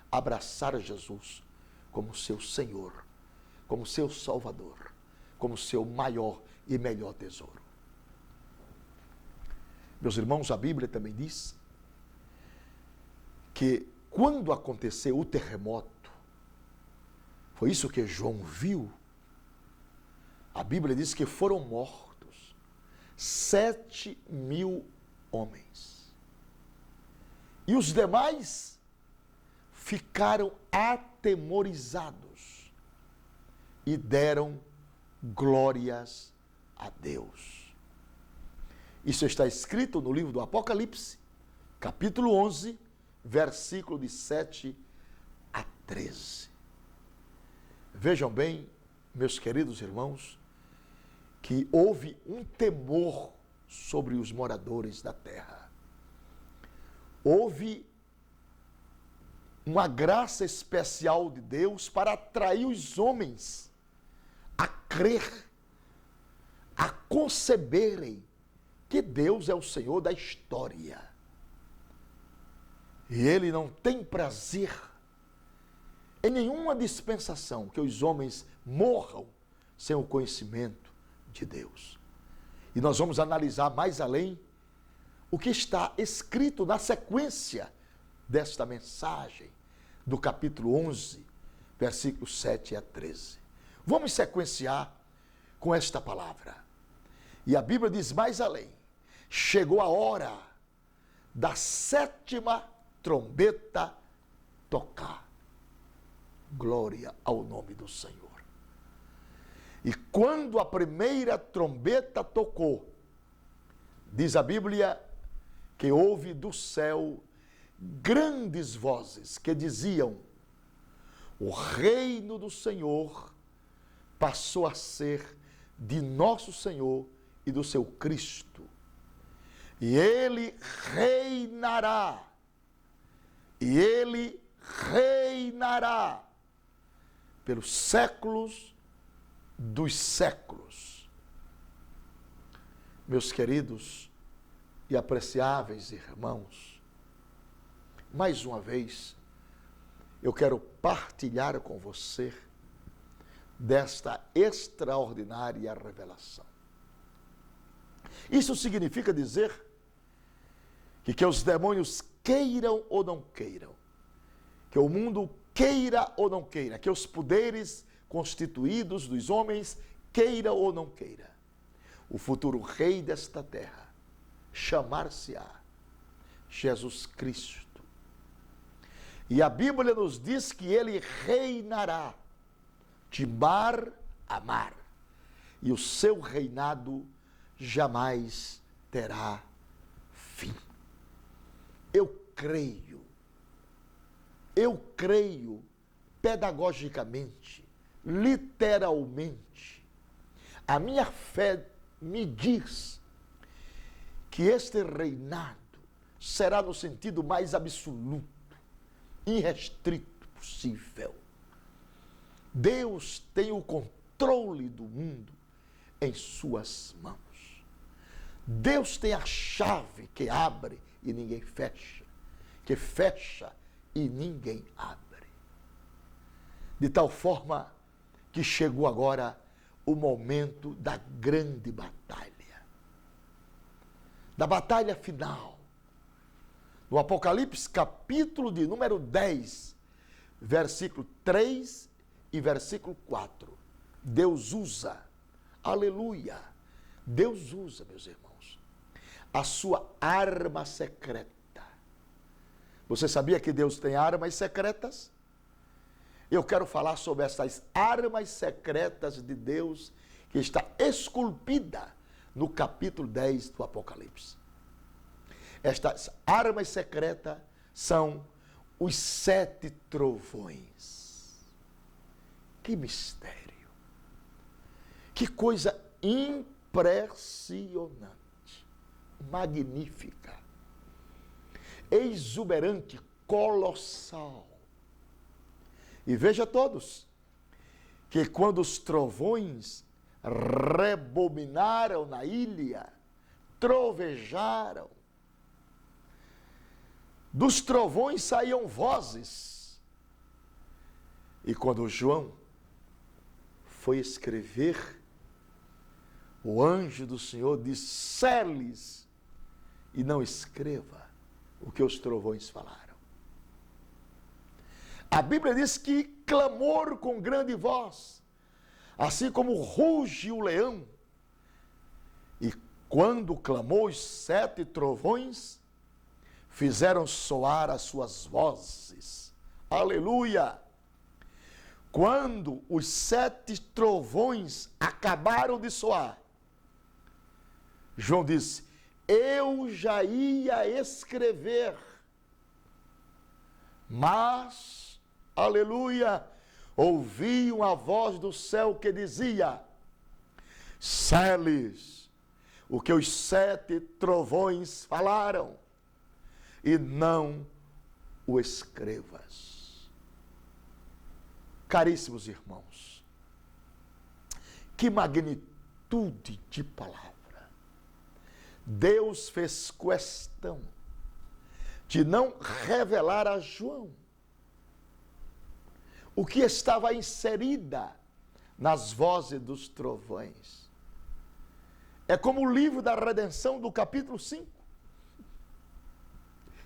abraçar Jesus como seu Senhor, como seu Salvador, como seu maior e melhor tesouro. Meus irmãos, a Bíblia também diz que quando aconteceu o terremoto, foi isso que João viu, a Bíblia diz que foram mortos 7.000 homens. E os demais ficaram atemorizados e deram glórias a Deus. Isso está escrito no livro do Apocalipse, capítulo 11, versículo de 7 a 13. Vejam bem, meus queridos irmãos, que houve um temor sobre os moradores da terra. Houve uma graça especial de Deus para atrair os homens a crer, a conceberem que Deus é o Senhor da história. E ele não tem prazer em nenhuma dispensação que os homens morram sem o conhecimento de Deus. E nós vamos analisar mais além o que está escrito na sequência desta mensagem, do capítulo 11, versículos 7 a 13. Vamos sequenciar com esta palavra. E a Bíblia diz mais além: chegou a hora da sétima trombeta tocar. Glória ao nome do Senhor. E quando a primeira trombeta tocou, diz a Bíblia que houve do céu grandes vozes que diziam: o reino do Senhor passou a ser de nosso Senhor e do seu Cristo. E ele reinará. E ele reinará pelos séculos dos séculos. Meus queridos e apreciáveis irmãos, mais uma vez, eu quero partilhar com você desta extraordinária revelação. Isso significa dizer que os demônios queiram ou não queiram, que o mundo queira ou não queira, que os poderes constituídos dos homens queira ou não queira, o futuro rei desta terra chamar-se-á Jesus Cristo. E a Bíblia nos diz que ele reinará de mar a mar, e o seu reinado jamais terá fim. Eu creio pedagogicamente, literalmente, a minha fé me diz que este reinado será no sentido mais absoluto, irrestrito possível. Deus tem o controle do mundo em suas mãos. Deus tem a chave que abre e ninguém fecha, que fecha e ninguém abre. De tal forma que chegou agora o momento da grande batalha, da batalha final. No Apocalipse, capítulo de número 10, versículo 3 e versículo 4, Deus usa, aleluia, Deus usa, meus irmãos, a sua arma secreta. Você sabia que Deus tem armas secretas? Eu quero falar sobre essas armas secretas de Deus que está esculpida no capítulo 10 do Apocalipse. Estas armas secretas são os 7 trovões. Que mistério! Que coisa impressionante, magnífica, exuberante, colossal. E veja todos, que quando os trovões rebominaram na ilha, trovejaram, dos trovões saíam vozes. E quando João foi escrever, o anjo do Senhor disse: sele-os e não escreva o que os trovões falaram. A Bíblia diz que clamor com grande voz, assim como ruge o leão. E quando clamou, os 7 trovões fizeram soar as suas vozes. Aleluia! Quando os 7 trovões acabaram de soar, João disse: eu já ia escrever, mas, aleluia, ouvi uma voz do céu que dizia: sele-os o que os 7 trovões falaram, e não o escrevas. Caríssimos irmãos, que magnitude de palavra! Deus fez questão de não revelar a João o que estava inserida nas vozes dos trovões. É como o livro da redenção do capítulo 5.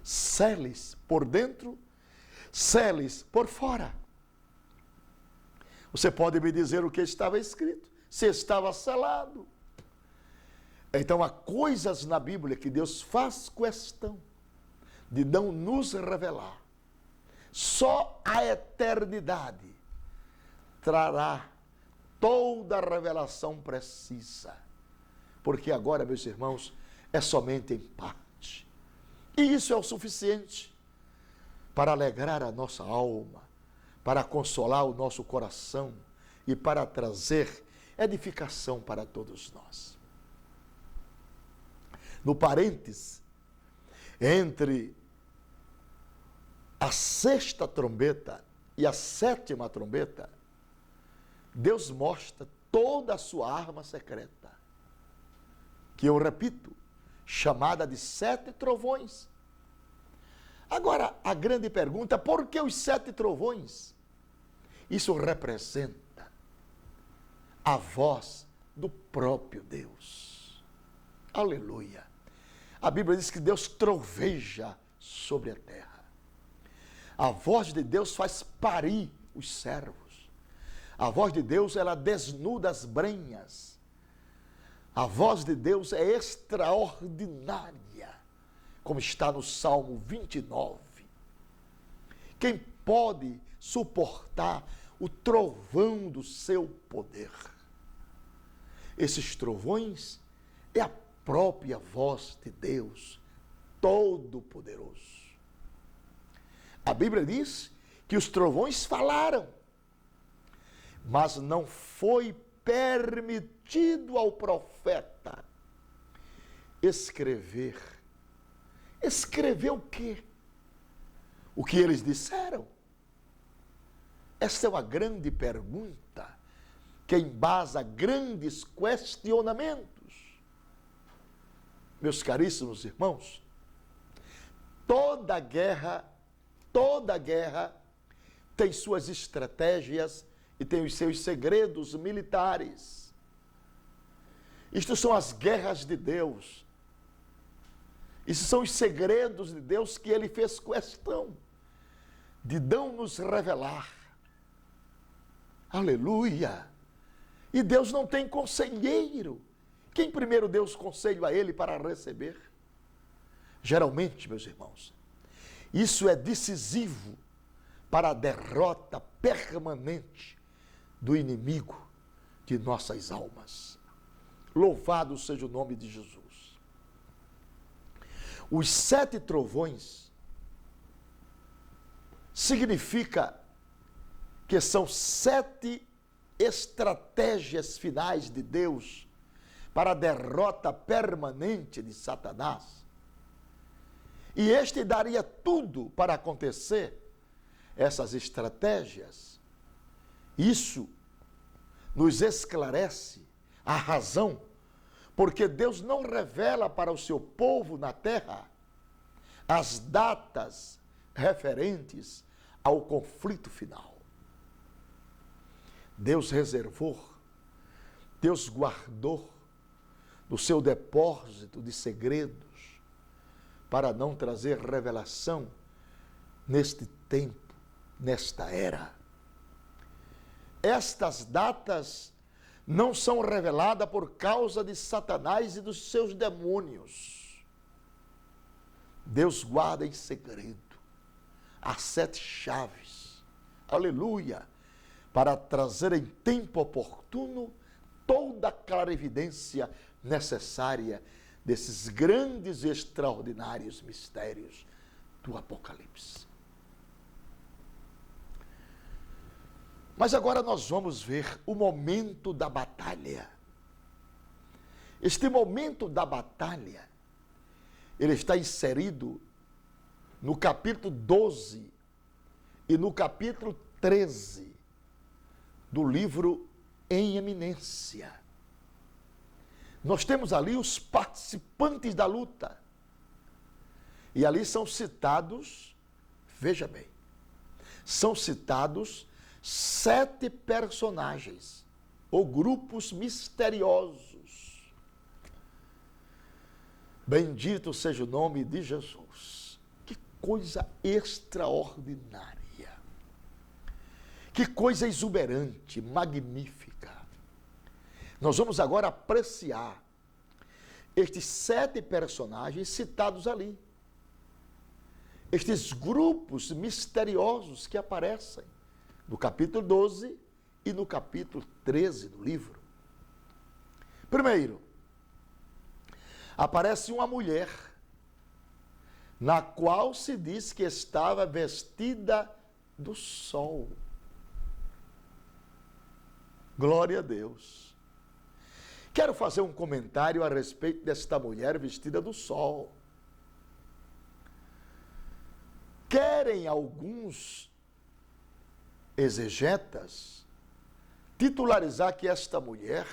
Celes por dentro, celes por fora. Você pode me dizer o que estava escrito, se estava selado. Então há coisas na Bíblia que Deus faz questão de não nos revelar. Só a eternidade trará toda a revelação precisa. Porque agora, meus irmãos, é somente em parte. E isso é o suficiente para alegrar a nossa alma, para consolar o nosso coração e para trazer edificação para todos nós. No parêntese, entre a sexta trombeta e a sétima trombeta, Deus mostra toda a sua arma secreta, que eu repito, chamada de 7 trovões. Agora, a grande pergunta, por que os 7 trovões? Isso representa a voz do próprio Deus. Aleluia. A Bíblia diz que Deus troveja sobre a terra. A voz de Deus faz parir os servos. A voz de Deus, ela desnuda as brenhas. A voz de Deus é extraordinária, como está no Salmo 29. Quem pode suportar o trovão do seu poder? Esses trovões é a própria voz de Deus Todo-Poderoso. A Bíblia diz que os trovões falaram, mas não foi permitido ao profeta escrever. Escrever o quê? O que eles disseram? Esta é uma grande pergunta que embasa grandes questionamentos. Meus caríssimos irmãos, toda guerra tem suas estratégias e tem os seus segredos militares. Isto são as guerras de Deus. Isso são os segredos de Deus que Ele fez questão de não nos revelar. Aleluia! E Deus não tem conselheiro. Quem primeiro deu os conselhos a Ele para receber? Geralmente, meus irmãos, isso é decisivo para a derrota permanente do inimigo de nossas almas. Louvado seja o nome de Jesus. Os 7 trovões significa que são 7 estratégias finais de Deus para a derrota permanente de Satanás. E este daria tudo para acontecer essas estratégias. Isso nos esclarece a razão porque Deus não revela para o seu povo na terra as datas referentes ao conflito final. Deus reservou, Deus guardou no seu depósito de segredos para não trazer revelação neste tempo, nesta era. Estas datas não são reveladas por causa de Satanás e dos seus demônios. Deus guarda em segredo as 7 chaves, aleluia, para trazer em tempo oportuno toda a clarividência necessária desses grandes e extraordinários mistérios do Apocalipse. Mas agora nós vamos ver o momento da batalha. Este momento da batalha, ele está inserido no capítulo 12 e no capítulo 13 do livro Em Eminência. Nós temos ali os participantes da luta. E ali são citados, veja bem, são citados 7 personagens ou grupos misteriosos. Bendito seja o nome de Jesus. Que coisa extraordinária. Que coisa exuberante, magnífica. Nós vamos agora apreciar estes 7 personagens citados ali. Estes grupos misteriosos que aparecem no capítulo 12 e no capítulo 13 do livro. Primeiro, aparece uma mulher, na qual se diz que estava vestida do sol. Glória a Deus. Quero fazer um comentário a respeito desta mulher vestida do sol. Querem alguns exegetas titularizar que esta mulher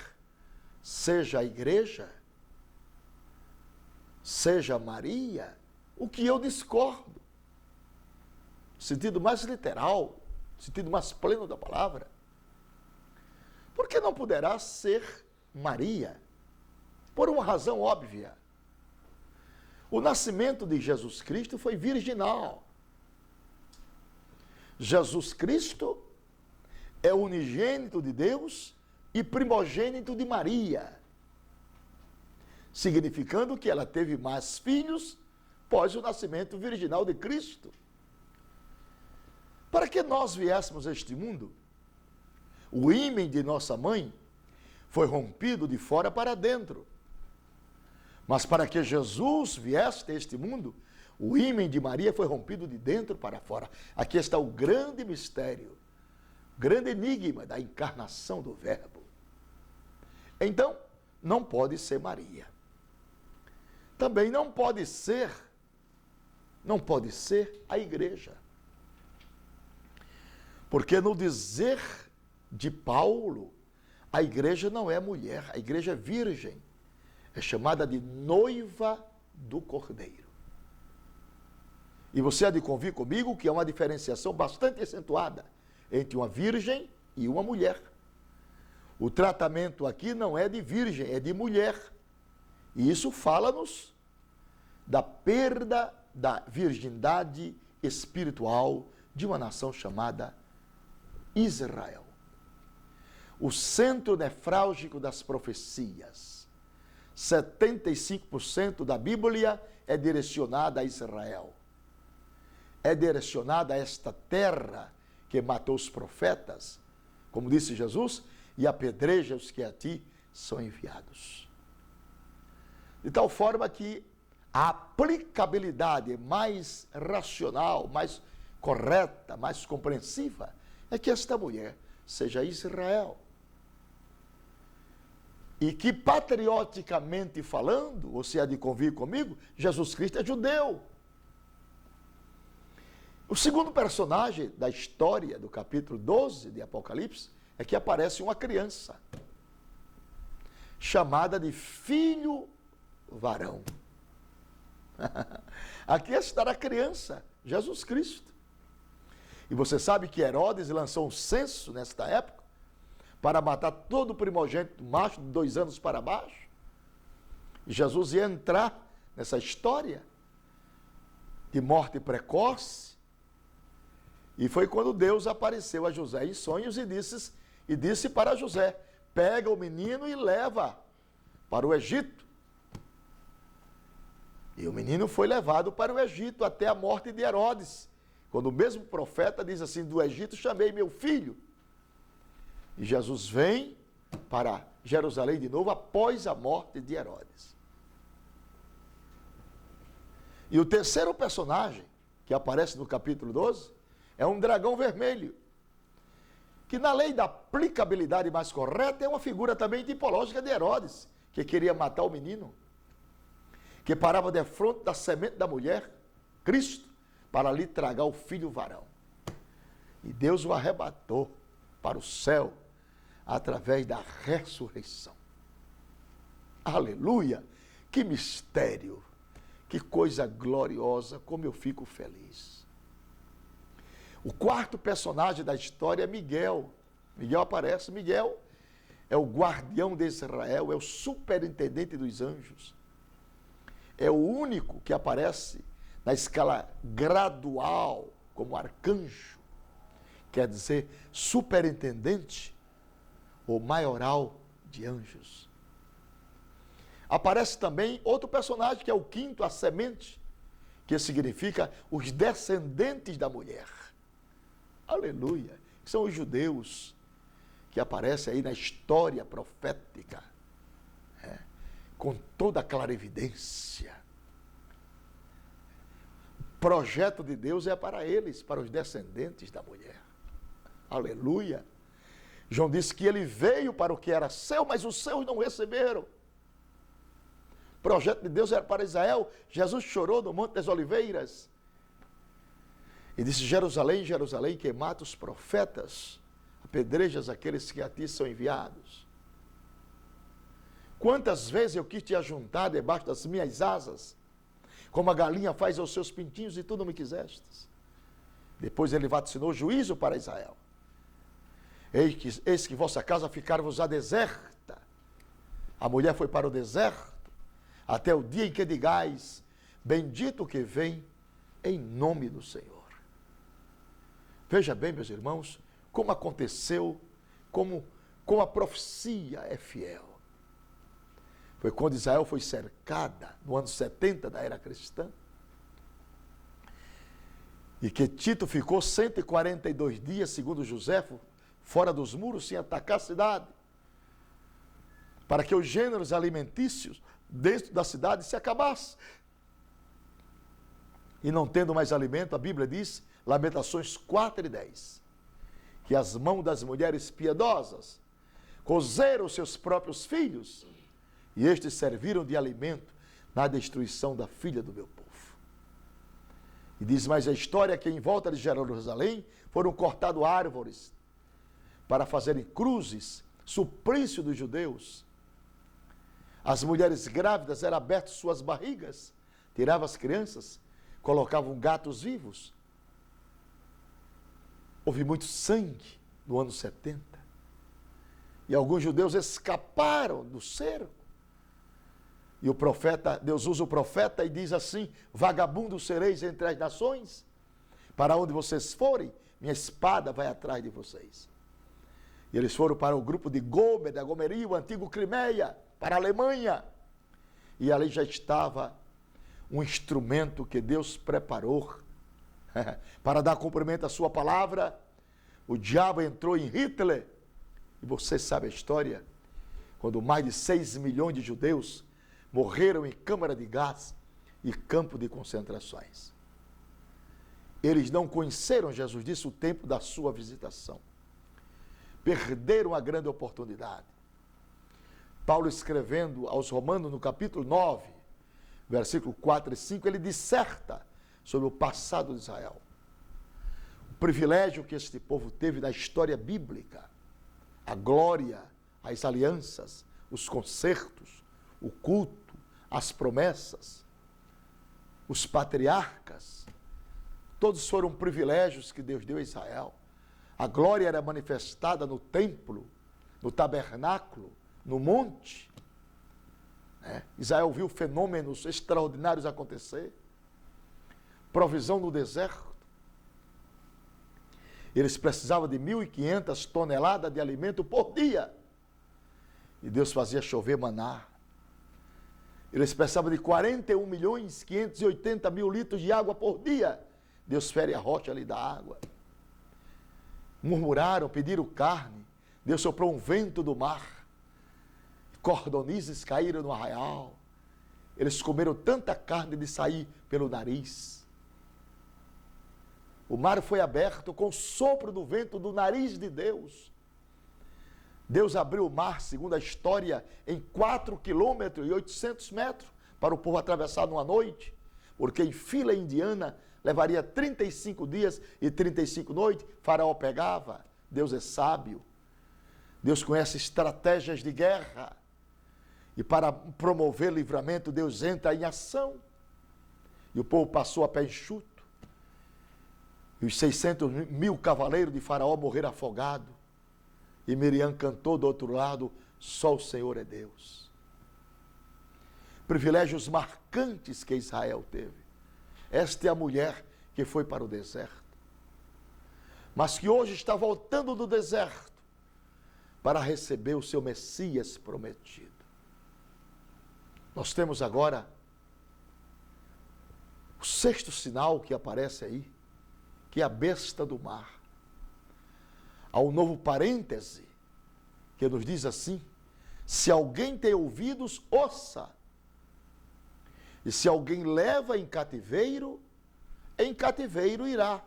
seja a igreja, seja Maria, o que eu discordo. No sentido mais literal, no sentido mais pleno da palavra. Por que não poderá ser Maria? Por uma razão óbvia. O nascimento de Jesus Cristo foi virginal. Jesus Cristo é unigênito de Deus e primogênito de Maria, significando que ela teve mais filhos após o nascimento virginal de Cristo. Para que nós viéssemos a este mundo, o ímen de nossa mãe foi rompido de fora para dentro. Mas para que Jesus viesse a este mundo, o ímen de Maria foi rompido de dentro para fora. Aqui está o grande mistério, grande enigma da encarnação do Verbo. Então, não pode ser Maria. Também não pode ser a igreja. Porque no dizer de Paulo, a igreja não é mulher, a igreja é virgem. É chamada de noiva do Cordeiro. E você há de convir comigo que há uma diferenciação bastante acentuada entre uma virgem e uma mulher. O tratamento aqui não é de virgem, é de mulher. E isso fala-nos da perda da virgindade espiritual de uma nação chamada Israel. O centro nefrálgico das profecias. 75% da Bíblia é direcionada a Israel. É direcionada a esta terra que matou os profetas, como disse Jesus, e apedreja os que a ti são enviados. De tal forma que a aplicabilidade mais racional, mais correta, mais compreensiva, é que esta mulher seja Israel. E que patrioticamente falando, você há de convir comigo, Jesus Cristo é judeu. O segundo personagem da história do capítulo 12 de Apocalipse é que aparece uma criança, chamada de filho varão. Aqui está a criança, Jesus Cristo. E você sabe que Herodes lançou um censo nesta época para matar todo primogênito macho de 2 anos para baixo. E Jesus ia entrar nessa história de morte precoce. E foi quando Deus apareceu a José em sonhos e disse para José: pega o menino e leva para o Egito. E o menino foi levado para o Egito até a morte de Herodes. Quando o mesmo profeta diz assim: do Egito chamei meu filho. E Jesus vem para Jerusalém de novo após a morte de Herodes. E o terceiro personagem que aparece no capítulo 12 é um dragão vermelho, que na lei da aplicabilidade mais correta é uma figura também tipológica de Herodes, que queria matar o menino, que parava de frente da semente da mulher, Cristo, para lhe tragar o filho varão. E Deus o arrebatou para o céu através da ressurreição. Aleluia! Que mistério! Que coisa gloriosa, como eu fico feliz. O quarto personagem da história é Miguel. Miguel aparece. Miguel é o guardião de Israel, é o superintendente dos anjos. É o único que aparece na escala gradual como arcanjo, quer dizer, superintendente ou maioral de anjos. Aparece também outro personagem que é o quinto, a semente, que significa os descendentes da mulher. Aleluia! São os judeus que aparecem aí na história profética, com toda a clarividência. O projeto de Deus é para eles, para os descendentes da mulher. Aleluia! João disse que ele veio para o que era seu, mas os seus não receberam. O projeto de Deus era para Israel. Jesus chorou no Monte das Oliveiras e disse: Jerusalém, Jerusalém, que mata os profetas, apedrejas aqueles que a ti são enviados. Quantas vezes eu quis te ajuntar debaixo das minhas asas, como a galinha faz aos seus pintinhos, e tu não me quisestes. Depois ele vaticinou juízo para Israel. Eis que vossa casa ficar-vos-á deserta. A mulher foi para o deserto, até o dia em que digais: bendito que vem em nome do Senhor. Veja bem, meus irmãos, como aconteceu, como a profecia é fiel. Foi quando Israel foi cercada, no ano 70 da era cristã, e que Tito ficou 142 dias, segundo Joséfo, fora dos muros, sem atacar a cidade, para que os gêneros alimentícios dentro da cidade se acabassem. E não tendo mais alimento, a Bíblia diz, Lamentações 4:10, que as mãos das mulheres piedosas cozeram seus próprios filhos, e estes serviram de alimento na destruição da filha do meu povo. E diz mais a história que em volta de Jerusalém foram cortadas árvores para fazerem cruzes, suplício dos judeus. As mulheres grávidas eram abertas suas barrigas, tiravam as crianças, colocavam gatos vivos. Houve muito sangue no ano 70. E alguns judeus escaparam do cerco. E o profeta, Deus usa o profeta e diz assim: vagabundos sereis entre as nações, para onde vocês forem, minha espada vai atrás de vocês. E eles foram para o grupo de Gomer, da Gomeria, o antigo Crimeia, para a Alemanha. E ali já estava um instrumento que Deus preparou para dar cumprimento à sua palavra. O diabo entrou em Hitler. E você sabe a história, quando mais de 6 milhões de judeus morreram em câmara de gás e campo de concentrações. Eles não conheceram, Jesus disse, o tempo da sua visitação. Perderam a grande oportunidade. Paulo, escrevendo aos Romanos, no capítulo 9, versículo 4 e 5, ele disserta sobre o passado de Israel. O privilégio que este povo teve na história bíblica, a glória, as alianças, os concertos, o culto, as promessas, os patriarcas, todos foram privilégios que Deus deu a Israel. A glória era manifestada no templo, no tabernáculo, no monte. Israel viu fenômenos extraordinários acontecer. Provisão no deserto. Eles precisavam de 1.500 toneladas de alimento por dia. E Deus fazia chover maná. Eles precisavam de 41.580.000 litros de água por dia. Deus fere a rocha ali da água. Murmuraram, pediram carne. Deus soprou um vento do mar. Cordonizes caíram no arraial. Eles comeram tanta carne de sair pelo nariz. O mar foi aberto com o sopro do vento do nariz de Deus. Deus abriu o mar, segundo a história, em 4 quilômetros e 800 metros para o povo atravessar numa noite, porque em fila indiana levaria 35 dias e 35 noites. Faraó pegava. Deus é sábio. Deus conhece estratégias de guerra. E para promover livramento, Deus entra em ação. E o povo passou a pé enxuto. E os 600.000 cavaleiros de Faraó morreram afogados. E Miriam cantou do outro lado, só o Senhor é Deus. Privilégios marcantes que Israel teve. Esta é a mulher que foi para o deserto, mas que hoje está voltando do deserto para receber o seu Messias prometido. Nós temos agora o sexto sinal que aparece aí, que é a besta do mar. Há um novo parêntese que nos diz assim: se alguém tem ouvidos, ouça. E se alguém leva em cativeiro irá.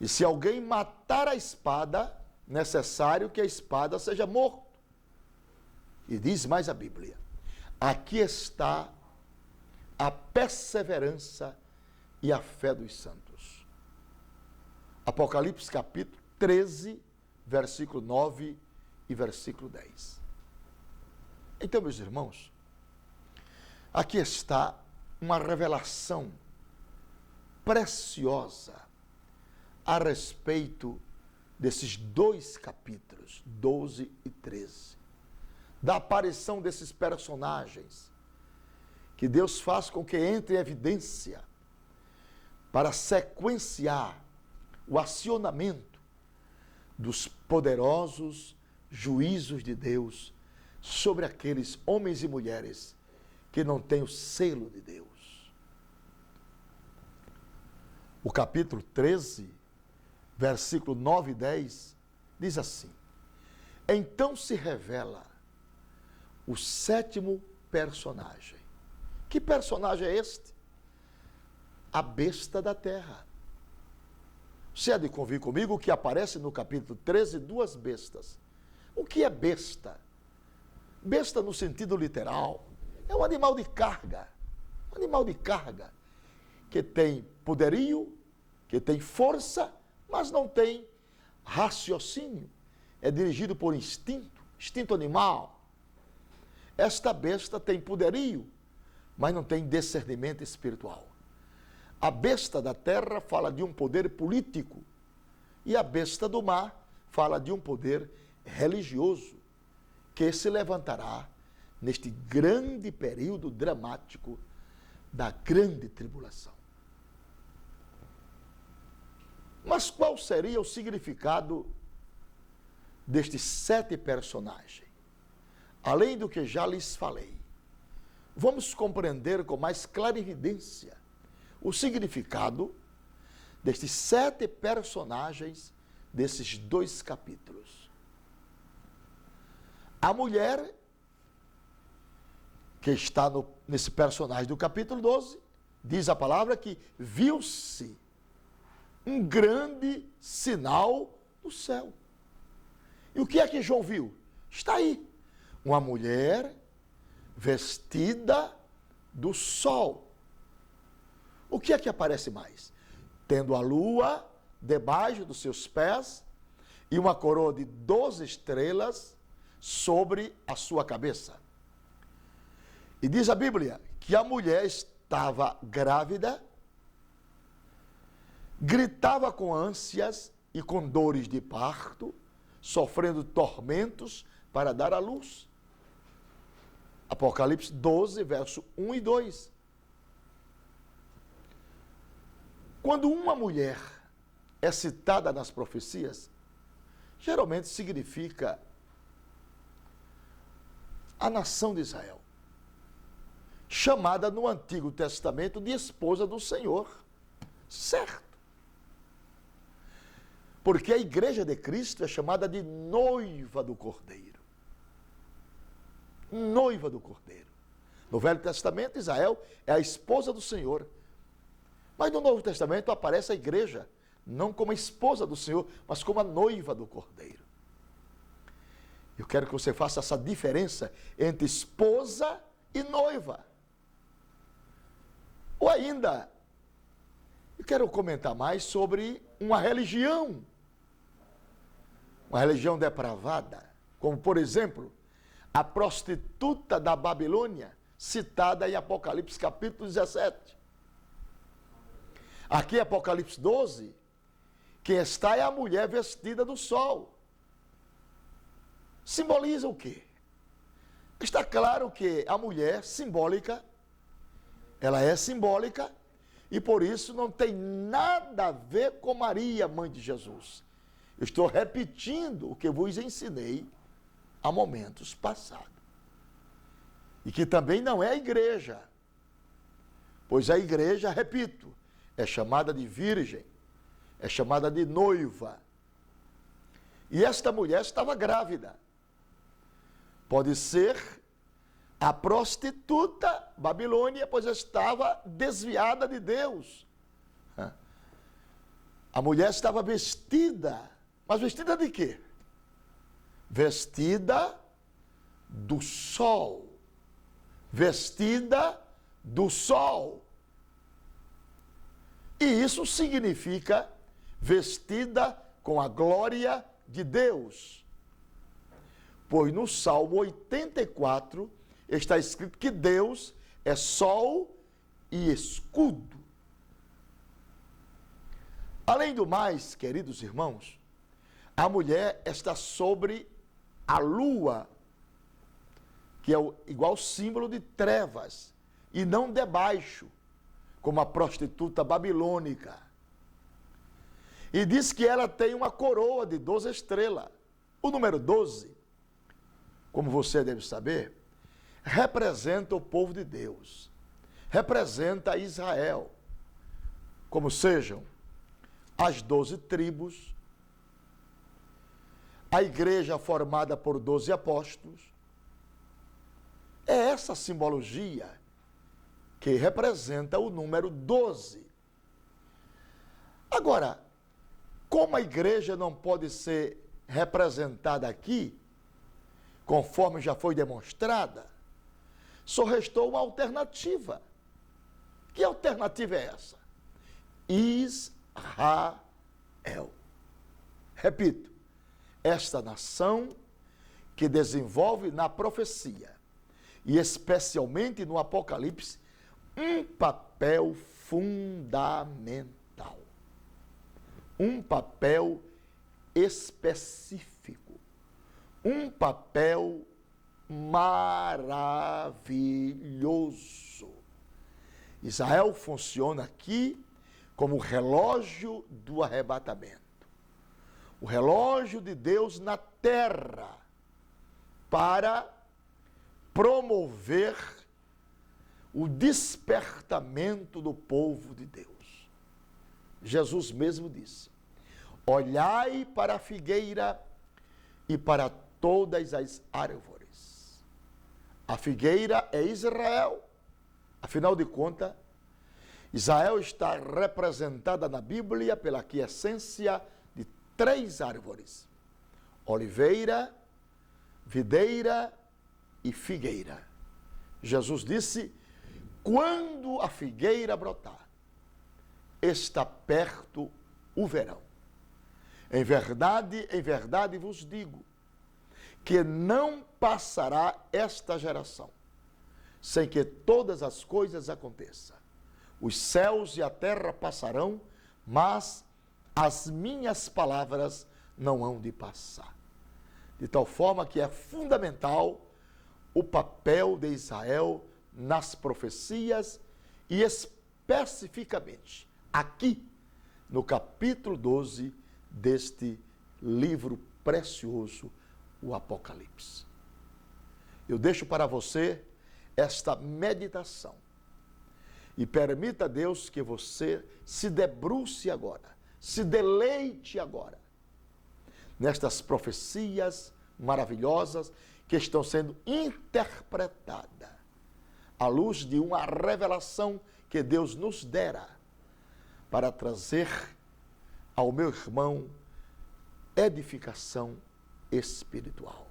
E se alguém matar a espada, necessário que a espada seja morto. E diz mais a Bíblia: aqui está a perseverança e a fé dos santos. Apocalipse capítulo 13, versículo 9 e versículo 10. Então, meus irmãos, aqui está uma revelação preciosa a respeito desses dois capítulos, 12 e 13, da aparição desses personagens, que Deus faz com que entre em evidência para sequenciar o acionamento dos poderosos juízos de Deus sobre aqueles homens e mulheres que não têm o selo de Deus. O capítulo 13, versículo 9 e 10, diz assim: então se revela o sétimo personagem. Que personagem é este? A besta da terra. Você há de convir comigo que aparece no capítulo 13 duas bestas. O que é besta? Besta no sentido literal é um animal de carga. Um animal de carga que tem poderio, que tem força, mas não tem raciocínio. É dirigido por instinto animal. Esta besta tem poderio, mas não tem discernimento espiritual. A besta da terra fala de um poder político e a besta do mar fala de um poder religioso que se levantará neste grande período dramático da grande tribulação. Mas qual seria o significado destes 7 personagens? Além do que já lhes falei, vamos compreender com mais clarividência o significado destes 7 personagens desses 2 capítulos. A mulher que está nesse personagem do capítulo 12, diz a palavra que viu-se um grande sinal do céu. E o que é que João viu? Está aí, uma mulher vestida do sol. O que é que aparece mais? Tendo a lua debaixo dos seus pés e uma coroa de 12 estrelas sobre a sua cabeça. E diz a Bíblia que a mulher estava grávida, gritava com ânsias e com dores de parto, sofrendo tormentos para dar à luz. Apocalipse 12, verso 1 e 2. Quando uma mulher é citada nas profecias, geralmente significa a nação de Israel, chamada no Antigo Testamento de esposa do Senhor, certo? Porque a igreja de Cristo é chamada de noiva do Cordeiro. Noiva do Cordeiro. No Velho Testamento, Israel é a esposa do Senhor. Mas no Novo Testamento aparece a igreja, não como a esposa do Senhor, mas como a noiva do Cordeiro. Eu quero que você faça essa diferença entre esposa e noiva. Ou ainda, eu quero comentar mais sobre uma religião depravada, como por exemplo, a prostituta da Babilônia, citada em Apocalipse capítulo 17. Aqui em Apocalipse 12, quem está é a mulher vestida do sol. Simboliza o quê? Está claro que a mulher simbólica, ela é simbólica e por isso não tem nada a ver com Maria, mãe de Jesus. Eu estou repetindo o que vos ensinei há momentos passados. E que também não é a igreja, pois a igreja, repito, é chamada de virgem, é chamada de noiva. E esta mulher estava grávida. Pode ser a prostituta Babilônia, pois estava desviada de Deus. A mulher estava vestida, mas vestida de quê? Vestida do sol. Vestida do sol. E isso significa vestida com a glória de Deus. Pois no Salmo 84 está escrito que Deus é sol e escudo. Além do mais, queridos irmãos, a mulher está sobre a lua, que é o igual símbolo de trevas, e não debaixo, como a prostituta babilônica. E diz que ela tem uma coroa de 12 estrelas. O número 12, como você deve saber, representa o povo de Deus, representa Israel, como sejam as 12 tribos, a igreja formada por 12 apóstolos. É essa simbologia que representa o número 12. Agora, como a igreja não pode ser representada aqui, conforme já foi demonstrada, só restou uma alternativa. Que alternativa é essa? Israel. Repito, esta nação que desenvolve na profecia, e especialmente no Apocalipse, um papel fundamental. Um papel específico. Um papel maravilhoso. Israel funciona aqui como o relógio do arrebatamento. O relógio de Deus na terra para promover o despertamento do povo de Deus. Jesus mesmo disse: olhai para a figueira e para todas as árvores. A figueira é Israel. Afinal de contas, Israel está representada na Bíblia pela quiescência de 3 árvores: oliveira, videira e figueira. Jesus disse: quando a figueira brotar, está perto o verão. Em verdade vos digo, que não passará esta geração sem que todas as coisas aconteçam. Os céus e a terra passarão, mas as minhas palavras não hão de passar. De tal forma que é fundamental o papel de Israel nas profecias e especificamente aqui no capítulo 12 deste livro precioso, o Apocalipse. Eu deixo para você esta meditação e permita a Deus que você se debruce agora, se deleite agora nestas profecias maravilhosas que estão sendo interpretadas à luz de uma revelação que Deus nos dera para trazer ao meu irmão edificação espiritual,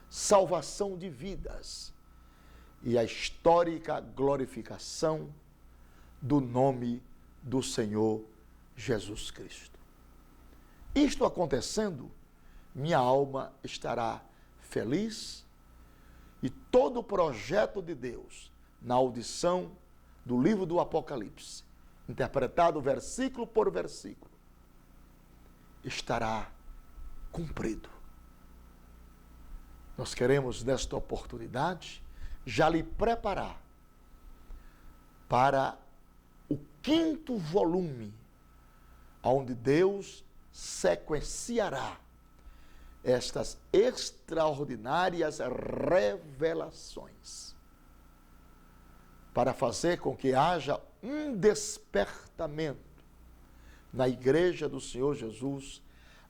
salvação de vidas e a histórica glorificação do nome do Senhor Jesus Cristo. Isto acontecendo, minha alma estará feliz e todo o projeto de Deus na audição do livro do Apocalipse, interpretado versículo por versículo, estará cumprido. Nós queremos, nesta oportunidade, já lhe preparar para o 5º volume, onde Deus sequenciará estas extraordinárias revelações, para fazer com que haja um despertamento na igreja do Senhor Jesus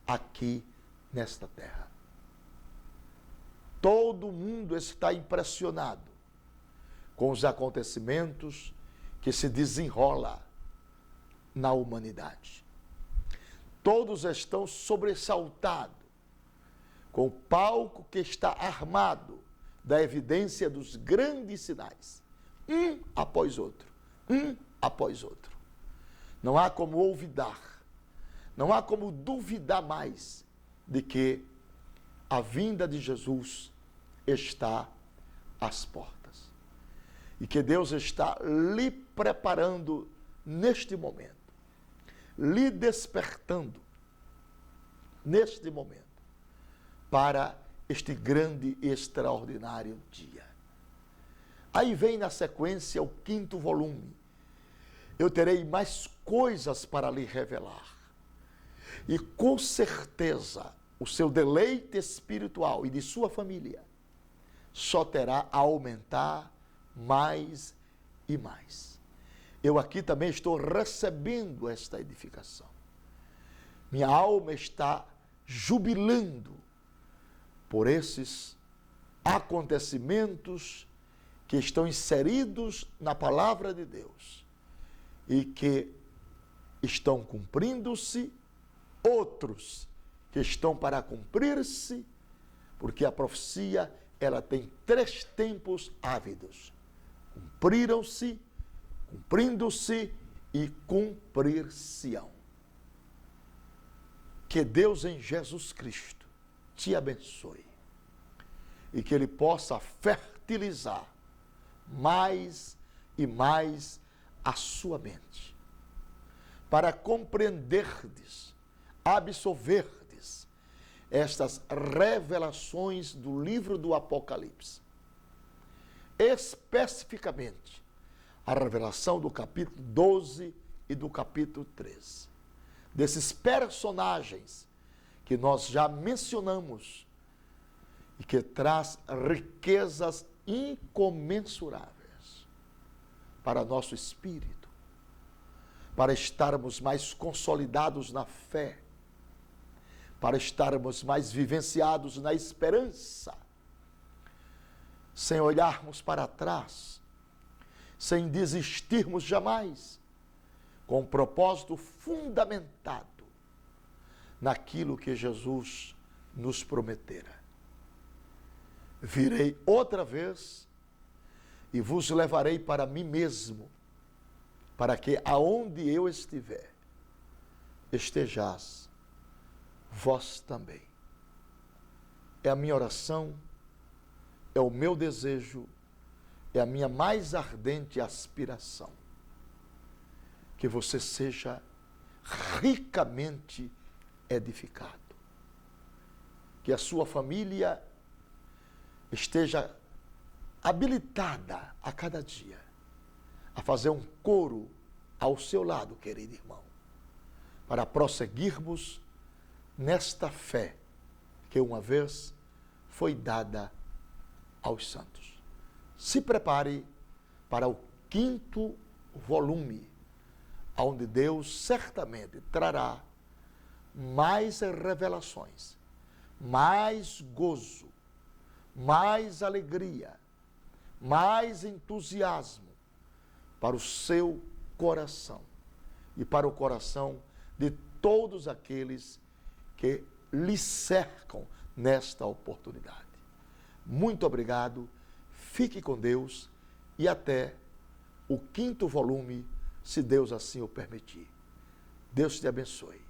aqui nesta terra. Todo mundo está impressionado com os acontecimentos que se desenrolam na humanidade. Todos estão sobressaltados com o palco que está armado da evidência dos grandes sinais, um após outro, um após outro. Não há como olvidar, não há como duvidar mais de que a vinda de Jesus está às portas e que Deus está lhe preparando neste momento, lhe despertando neste momento para este grande e extraordinário dia. Aí vem na sequência o 5º volume. Eu terei mais coisas para lhe revelar. E com certeza o seu deleite espiritual e de sua família só terá a aumentar mais e mais. Eu aqui também estou recebendo esta edificação. Minha alma está jubilando por esses acontecimentos que estão inseridos na palavra de Deus e que estão cumprindo-se, outros que estão para cumprir-se, porque a profecia, ela tem 3 tempos ávidos: cumpriram-se, cumprindo-se e cumprir-se-ão. Que Deus em Jesus Cristo te abençoe e que Ele possa fertilizar mais e mais a sua mente, para compreenderdes, absorverdes estas revelações do livro do Apocalipse. Especificamente, a revelação do capítulo 12 e do capítulo 13. Desses personagens que nós já mencionamos e que traz riquezas incomensuráveis para nosso espírito, para estarmos mais consolidados na fé, para estarmos mais vivenciados na esperança, sem olharmos para trás, sem desistirmos jamais, com um propósito fundamentado naquilo que Jesus nos prometera. Virei outra vez e vos levarei para mim mesmo, para que aonde eu estiver, estejais vós também. É a minha oração, é o meu desejo, é a minha mais ardente aspiração, que você seja ricamente edificado, que a sua família esteja habilitada a cada dia a fazer um coro ao seu lado, querido irmão, para prosseguirmos nesta fé que uma vez foi dada aos santos. Se prepare para o 5º volume, onde Deus certamente trará mais revelações, mais gozo, mais alegria, mais entusiasmo para o seu coração e para o coração de todos aqueles que lhe cercam nesta oportunidade. Muito obrigado, fique com Deus e até o 5º volume, se Deus assim o permitir. Deus te abençoe.